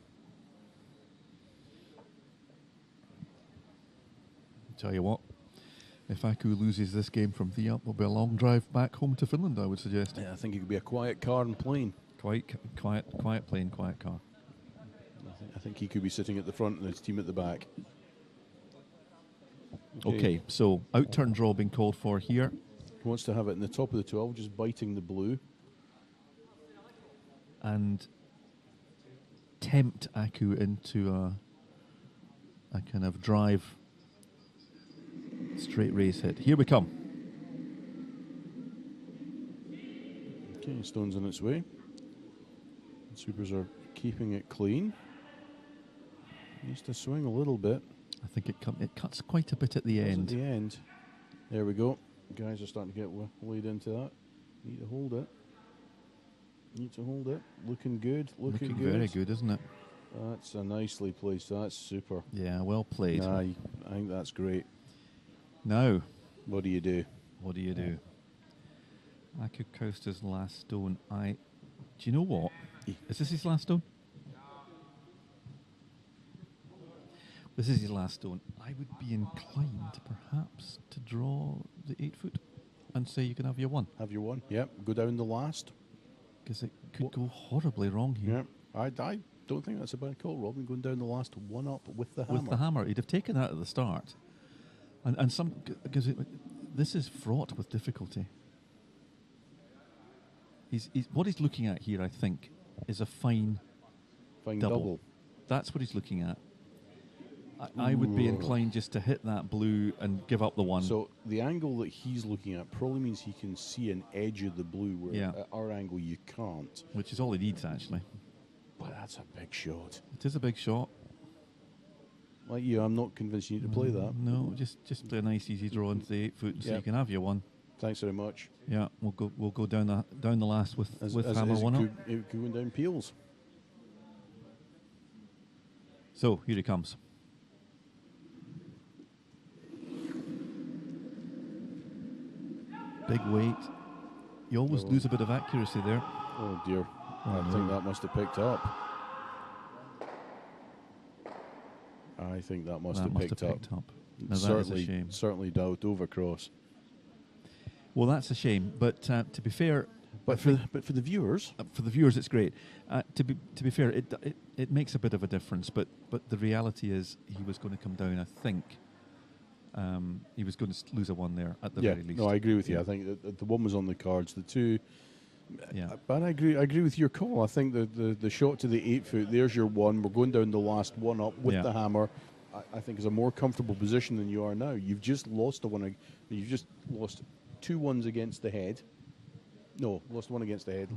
Tell you what, if Aku loses this game from the up, it'll be a long drive back home to Finland, I would suggest. Yeah, I think it could be a quiet car and plane. Quiet plane, quiet car. I think he could be sitting at the front and his team at the back. Okay, so out-turn draw being called for here. He wants to have it in the top of the 12, just biting the blue. And tempt Aku into a kind of drive straight race hit. Here we come. Okay, stone's on its way. Supers are keeping it clean. Needs to swing a little bit. I think it cuts quite a bit at the end. At the end. There we go. Guys are starting to get laid into that. Need to hold it. Looking good. Looking good. Very good, isn't it? That's a nicely placed. That's super. Yeah, well played. Nah, I think that's great. Now, What do you do? what do you do? Aku Kauste's last stone. Do you know what? Is this his last stone? This is his last stone. I would be inclined, perhaps, to draw the 8 foot and say you can have your one. Have your one? Yep. Go down the last. Because it could go horribly wrong here. Yep. I don't think that's a bad call, Robin. Going down the last one up with the hammer. With the hammer. He'd have taken that at the start. And some... Because this is fraught with difficulty. What he's looking at here, I think, is a fine double. That's what he's looking at. I would be inclined just to hit that blue and give up the one. So the angle that he's looking at probably means he can see an edge of the blue where at our angle you can't. Which is all he needs, actually. But that's a big shot. It is a big shot. Like you, I'm not convinced you need to play that. No, just play a nice easy draw into the 8 foot so you can have your one. Thanks very much. Yeah, we'll go down the last with hammer one up. It could go down peels. So here he comes. Big weight. You always lose a bit of accuracy there. Oh dear. I think that must have picked up. I think that must have picked up. Now that is a shame. Certainly doubt overcross. Well, that's a shame. But to be fair, but for the viewers, it's great. To be fair, it makes a bit of a difference. But the reality is, he was going to come down. I think he was going to lose a one there at the very least. No, I agree with you. I think that the one was on the cards. The two. Yeah, but I agree with your call. I think the shot to the 8 foot, there's your one. We're going down the last one up with the hammer. I think is a more comfortable position than you are now. You've just lost a one. You've just lost 2 ones against the head. No, lost one against the head.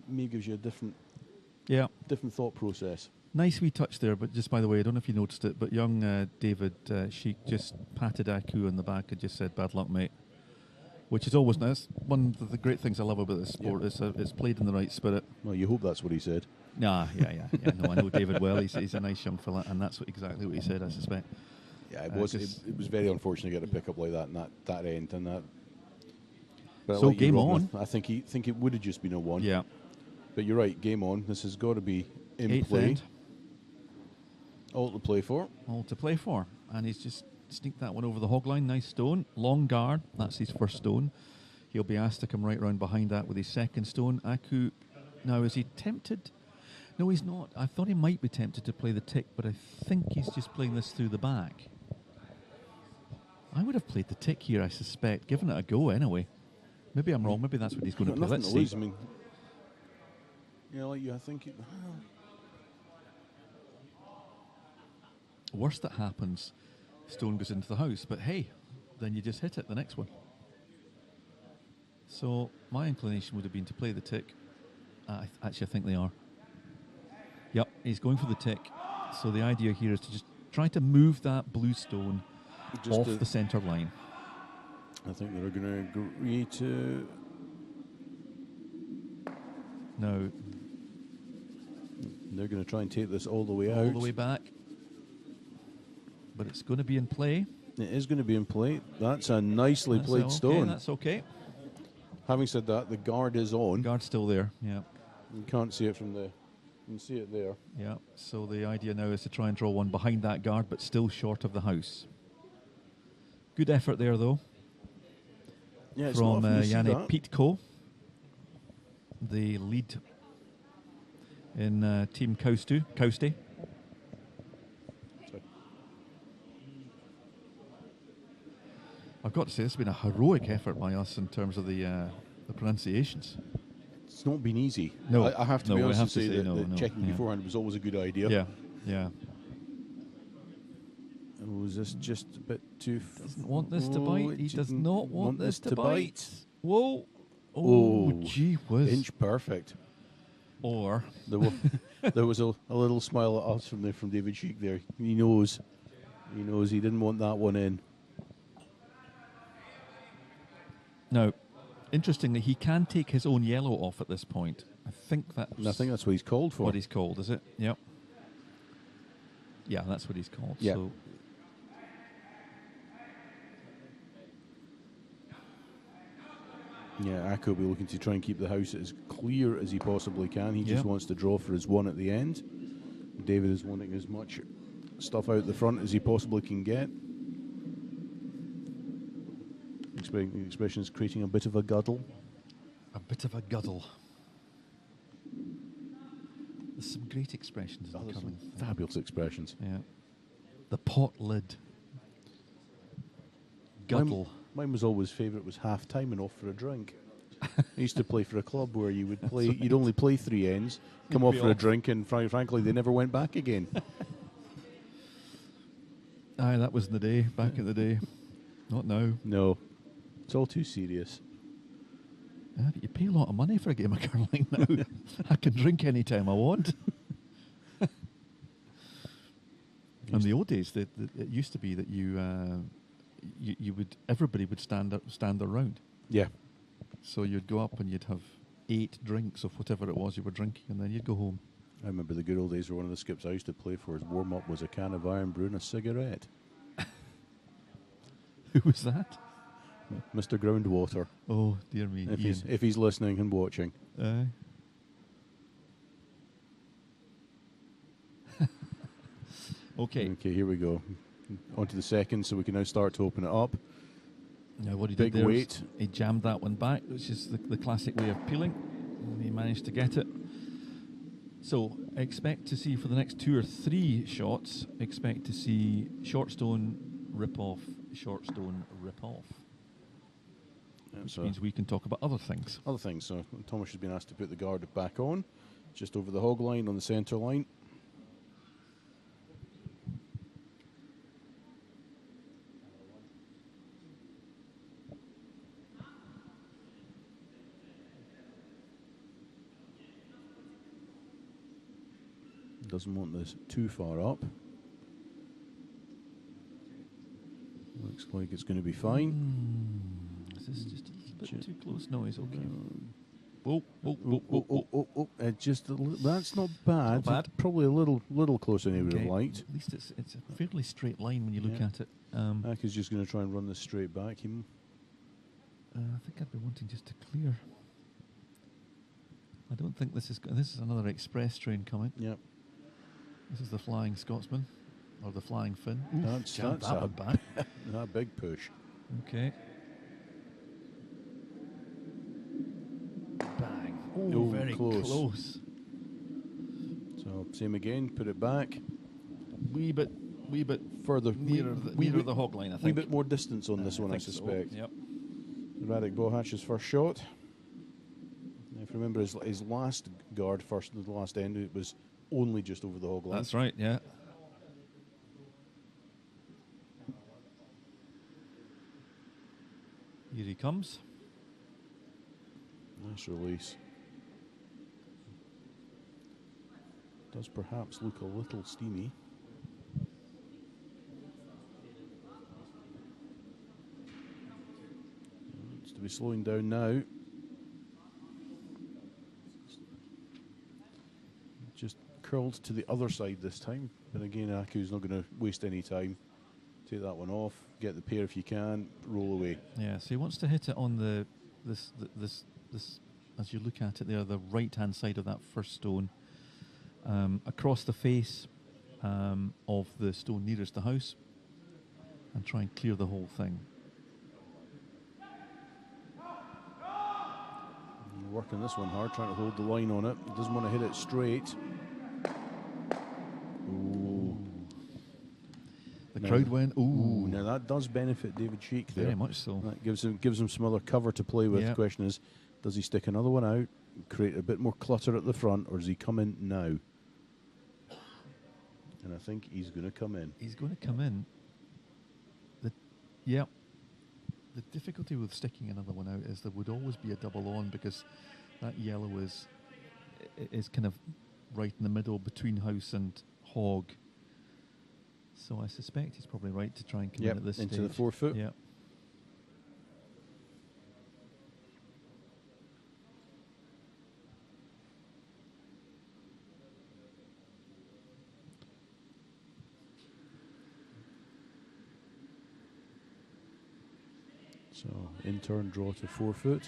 Maybe gives you a different thought process. Nice wee touch there, but just by the way, I don't know if you noticed it, but young David Sheik just patted Aku on the back and just said, "Bad luck, mate." Which is always nice. One of the great things I love about this sport is it's played in the right spirit. Well, you hope that's what he said. Yeah. No, I know David well. He's a nice young fella, and that's exactly what he said, I suspect. Yeah, it was very unfortunate to get a pick up like that in that end and that. But So game on. I think it would have just been a one. Yeah. But you're right. Game on. This has got to be in 8th play. end. All to play for. All to play for, and he's just sneaked that one over the hog line. Nice stone, long guard. That's his first stone. He'll be asked to come right round behind that with his second stone. Aku, now is he tempted? No, he's not. I thought he might be tempted to play the tick, but I think he's just playing this through the back. I would have played the tick here, I suspect, given it a go anyway. Maybe I'm wrong. Maybe that's what he's going to play. Let's see. I mean, I think. Worst that happens, stone goes into the house. But hey, then you just hit it, the next one. So my inclination would have been to play the tick. Actually, I think they are. Yep, he's going for the tick. So the idea here is to just try to move that blue stone off the centre line. I think they're going to agree to... No. They're going to try and take this all the way out. All the way back. But it's going to be in play. It is going to be in play. That's a nicely played stone. That's okay. Having said that, the guard is on. Guard's still there, yeah. You can't see it from the... You can see it there. Yeah, so the idea now is to try and draw one behind that guard, but still short of the house. Good effort there, though. Yeah, from Yanni Pitko, the lead in Team Kauste. I've got to say, this has been a heroic effort by us in terms of the pronunciations. It's not been easy. No, I have to be honest and say that checking yeah. beforehand was always a good idea. Yeah. Was this just a bit too... Doesn't want this to bite. He does not want this to bite. Whoa. Oh, gee whiz. Inch perfect. Or... There was a little smile at us from David Sheik there. He knows he didn't want that one in. Now, interestingly, he can take his own yellow off at this point. I think that's And I think that's what he's called for. what he's called, is it? Yep. Yeah, that's what he's called. Yeah. So Yeah, Ako will be looking to try and keep the house as clear as he possibly can. He just Yeah. wants to draw for his one at the end. David is wanting as much stuff out the front as he possibly can get. The expression is creating a bit of a guddle. a bit of a guddle. There's some great expressions in the There's some curling thing. fabulous expressions. Yeah. The pot lid. Guddle. Mine was always favourite was half time and off for a drink. I used to play for a club where you would play. You'd only play 3 ends, come You'd off be for a off. drink, and frankly, they never went back again. Aye, that was in the day, back in the day. Not now. No, it's all too serious. Yeah, but you pay a lot of money for a game of curling now. I can drink any time I want. In the old days, it used to be that you would everybody would stand around. Yeah, So you'd go up and you'd have 8 drinks of whatever it was you were drinking, and then you'd go home. I remember the good old days where one of the skips I used to play for, his warm up was a can of Iron Brew and a cigarette. Who was that? Mr. Groundwater, Oh dear me, if he's listening and watching. Aye. Okay. Okay, here we go. On to the second, so we can now start to open it up. Now what he Big did there weight. was he jammed that one back, which is the classic way of peeling, and he managed to get it. So expect to see for the next 2 or 3 shots, expect to see short stone rip off, short stone rip off. Which So means we can talk about other things. other things. So Thomas has been asked to put the guard back on, just over the hog line on the centre line. Doesn't want this too far up. Looks like it's going to be fine. Is this just a little bit Ju- too close? No, it's okay. Whoa, whoa, Oh, whoa, whoa, whoa. That's not bad. Not bad. Probably a little closer than he would have Okay, liked. At least it's a fairly straight line when you look Yeah. at it. Ak is just going to try and run this straight back. I think I'd be wanting just to clear. I don't think this is another express train coming. Yep. This is the Flying Scotsman, or the Flying Finn. That's Jammed that a one back. a big push. Okay. Bang. Oh, Oh, very close. close. So same again. Put it back. Wee bit Further. nearer the hog line, I Wee think. bit more distance on this one, I think so. suspect. Yep. Radek Bohac's first shot. Now, if you remember his last guard, the last end, it was only just over the hog line. That's right, yeah. Here he comes. Nice release. Does perhaps look a little steamy. Needs to be slowing down now. Just curled to the other side this time. But again, Aku's not going to waste any time. Take that one off. Get the pair if you can. Roll away. Yeah, so he wants to hit it on this as you look at it there, the right hand side of that first stone, across the face of the stone nearest the house, and try and clear the whole thing. Working this one hard, trying to hold the line on it. He doesn't want to hit it straight. Ooh. The Now- crowd went, ooh, Now that does benefit David Sheik there. very much so. That gives him some other cover to play with. Yeah. The question is, does he stick another one out, create a bit more clutter at the front, or does he come in now? And I think he's going to come in. He's going to come in. Yeah. The difficulty with sticking another one out is there would always be a double on, because that yellow is kind of right in the middle between house and hog. So I suspect he's probably right to try and come in at this into stage. the 4 foot. Yeah. So in turn draw to 4 foot.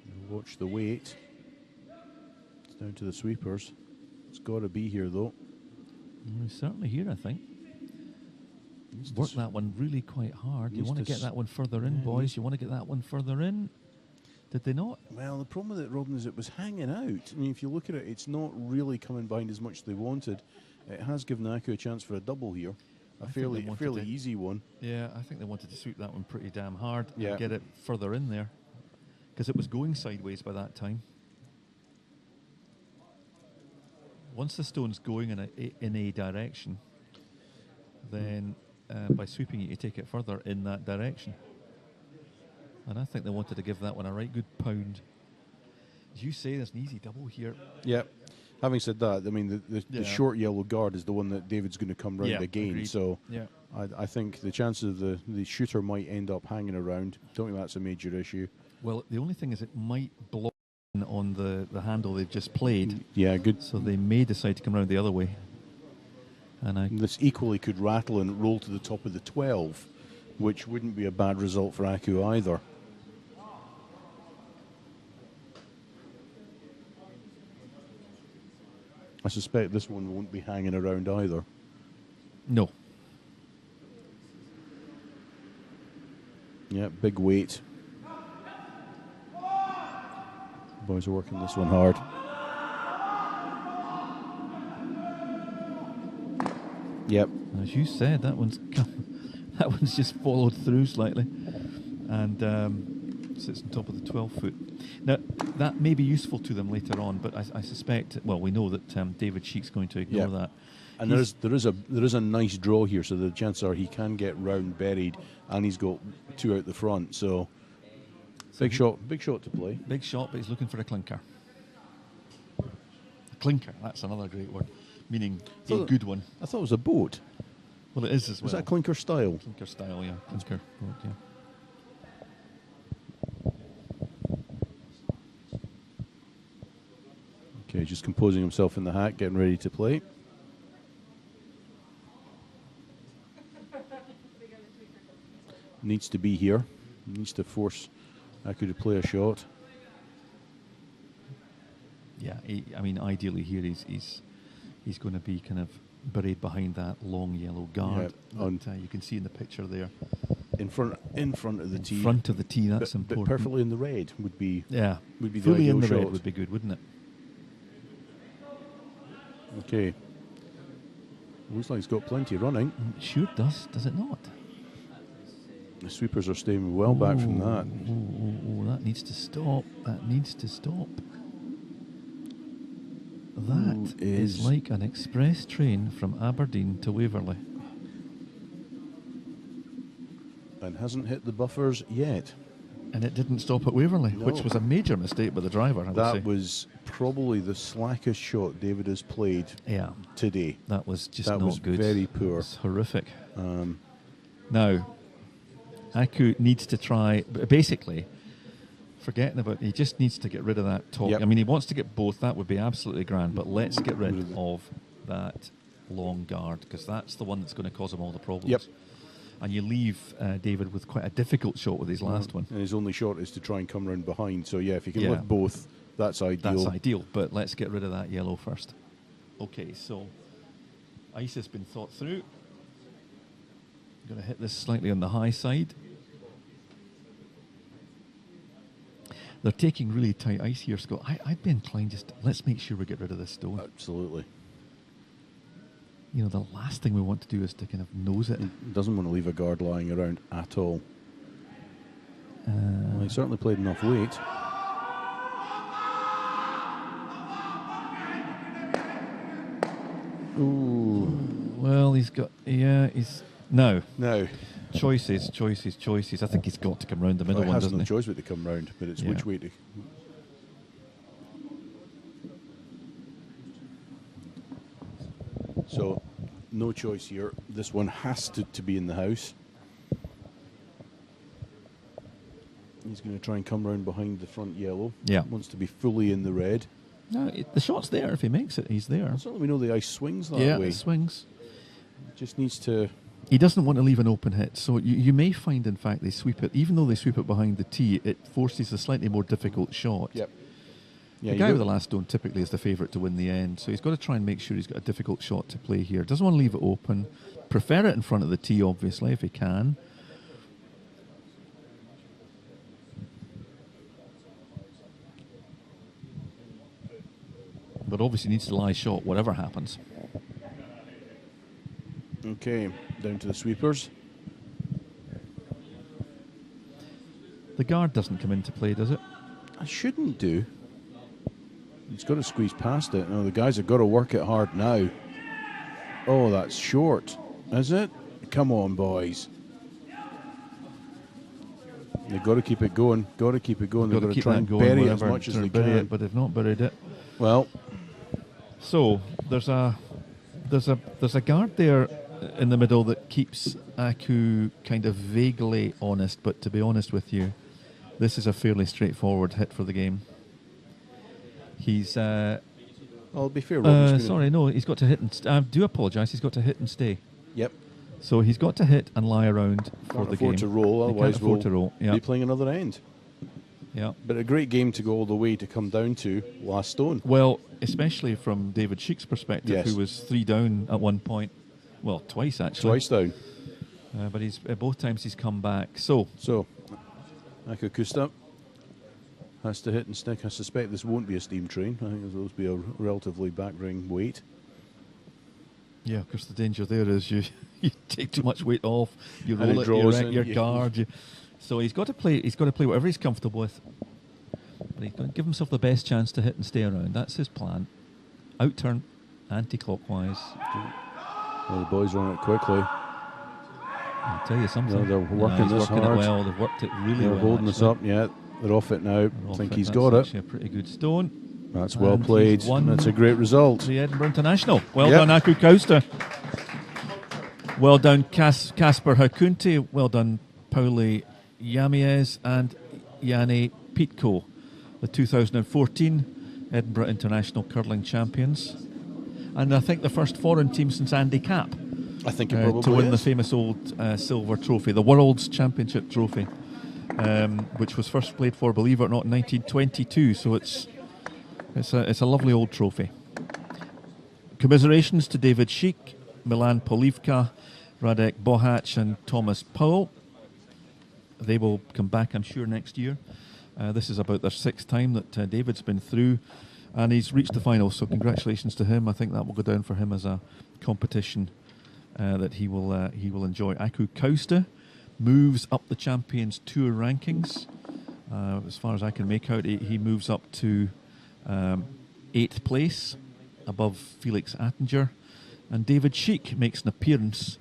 And watch the weight. It's down to the sweepers. It's got to be here though. He's certainly here, I think. Needs to Work that one really quite hard. You needs want to to get that one further in, yeah, boys. needs- You want to get that one further in. Did they not? Well, the problem with it, Robin, is it was hanging out. I mean, if you look at it, it's not really coming behind as much as they wanted. It has given Aku a chance for a double here. I A think they fairly wanted to- easy one. Yeah, I think they wanted to sweep that one pretty damn hard Yeah. and get it further in there. Because it was going sideways by that time. Once the stone's going in a direction, then by sweeping it, you take it further in that direction. And I think they wanted to give that one a right good pound. As you say, there's an easy double here. Yeah. Having said that, I mean, the Yeah. short yellow guard is the one that David's going to come round Yeah, again. agreed. So Yeah. I think the chances of the shooter might end up hanging around. Don't think that's a major issue. Well, the only thing is it might block on the handle they've just played. Yeah, good. So they may decide to come around the other way. And This equally could rattle and roll to the top of the 12, which wouldn't be a bad result for Aku either. I suspect this one won't be hanging around either. no. Yeah, big weight. Boys are working this one hard. Yep. As you said, that one's that one's just followed through slightly, and sits on top of the 12-foot. Now that may be useful to them later on, but I suspect. Well, we know that David Sheik's going to ignore Yeah. that. And there is a nice draw here, so the chances are he can get round buried, and he's got 2 out the front. So big shot to play. Big shot, but he's looking for a clinker. A clinker. That's another great word, meaning a Thought- good one. I thought it was a boat. Well, it is as well. Was that clinker style? Clinker style? Yeah, clinker. Yeah. Okay, just composing himself in the hat, getting ready to play. Needs to be here. Needs to force Aku to play a shot. Yeah, I mean, ideally here he's going to be kind of buried behind that long yellow guard Yeah, on- that you can see in the picture there. In front of the In tee. front of the tee, that's but important. perfectly in the red would be Yeah, would be the fully in ideal the red shot. would be good, wouldn't it? Okay. Looks like he's got plenty running. It sure does it not? The sweepers are staying well back from that. Oh, that needs to stop. That needs to stop. That is like an express train from Aberdeen to Waverley. And hasn't hit the buffers yet. And it didn't stop at Waverley, No. which was a major mistake by the driver, I would say. That was probably the slackest shot David has played Yeah, today. that was just That not was good. very poor. It was horrific. Um, Now, Aku needs to try, basically, forgetting about, he just needs to get rid of that top. Yep. I mean, he wants to get both, that would be absolutely grand, but let's get rid Rid of of that long guard, because that's the one that's going to cause him all the problems. Yep. And you leave David with quite a difficult shot with his last one. And his only shot is to try and come round behind. So, yeah, if you can Yeah. lift both, that's ideal. That's ideal, but let's get rid of that yellow first. Okay, so ice has been thought through. Going to hit this slightly on the high side. They're taking really tight ice here, Scott. I'd be inclined just, let's make sure we get rid of this stone. Absolutely. You know, the last thing we want to do is to kind of nose it. He doesn't want to leave a guard lying around at all. Well, he certainly played enough weight. Ooh. Well, he's got, no. Now, Choices. I think he's got to come round the middle he one, has doesn't no he? choice but to come round, but it's Yeah. which way to... So, no choice here. This one has to be in the house. He's going to try and come round behind the front yellow. Yeah. Wants to be fully in the red. No, the shot's there. If he makes it, he's there. Certainly we know the ice swings that Yeah, way. it swings. Just needs to he doesn't want to leave an open hit. So you may find, in fact, they sweep it. Even though they sweep it behind the tee, it forces a slightly more difficult shot. Yep. Yeah, The guy with the last stone typically is the favourite to win the end, so he's got to try and make sure he's got a difficult shot to play here. Doesn't want to leave it open. Prefer it in front of the tee, obviously, if he can. But obviously needs to lie shot, whatever happens. Okay, down to the sweepers. The guard doesn't come into play, does it? I shouldn't do. He's got to squeeze past it. No, the guys have got to work it hard now. Oh, that's short, is it? Come on, boys. They've got to keep it going. Got to keep it going. They've got to try and bury it as much as they can. But they've not buried it. Well, so there's a guard there in the middle that keeps Aku kind of vaguely honest. But to be honest with you, this is a fairly straightforward hit for the game. He's. I'll be fair. Rob, sorry, no, he's got to hit and. I do apologise. He's got to hit and stay. Yep. So he's got to hit and lie around for the game. To roll, otherwise we'll be playing another end. Yeah. But a great game to go all the way to come down to last stone. Well, especially from David Sheik's perspective, Yes. who was 3 down at one point. Well, twice actually. Twice down. But he's both times he's come back. So Kauste has to hit and stick. I suspect this won't be a steam train. I think this will be a relatively back ring weight. yeah, of course the danger there is you take too much weight off, you And roll it it, draws you wreck in, your yeah. guard. So he's got to play whatever he's comfortable with. But he's going to give himself the best chance to hit and stay around. That's his plan. Outturn anti-clockwise. Well, the boys run it quickly. I'll tell you something. No, they're working he's this working hard. it well. They've worked it really They're well. holding this up. Yeah, they're off it now. I think he's got it. A pretty good stone. That's well And played. he's won That's a great result. The Edinburgh International. Well Yep. done, Aku Kauste. Well done, Kasper Hakunti. Well done, Pauli Yamies and Yanni Pitko, the 2014 Edinburgh International Curling Champions. And I think the first foreign team since Andy Capp I think it probably to win the is. famous old silver trophy, the World's Championship trophy, which was first played for, believe it or not, in 1922. So it's a lovely old trophy. Commiserations to David Sheik, Milan Polivka, Radek Bohac and Thomas Powell. They will come back, I'm sure, next year. This is about their 6th time that David's been through, and he's reached the final, so congratulations to him. I think that will go down for him as a competition that he will enjoy. Aku Kauste moves up the Champions Tour rankings. As far as I can make out, he moves up to 8th place, above Felix Attinger. And David Sheik makes an appearance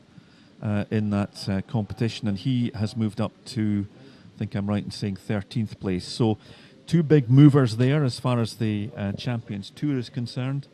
in that competition, and he has moved up to, I think I'm right in saying, 13th place. So 2 big movers there as far as the Champions Tour is concerned.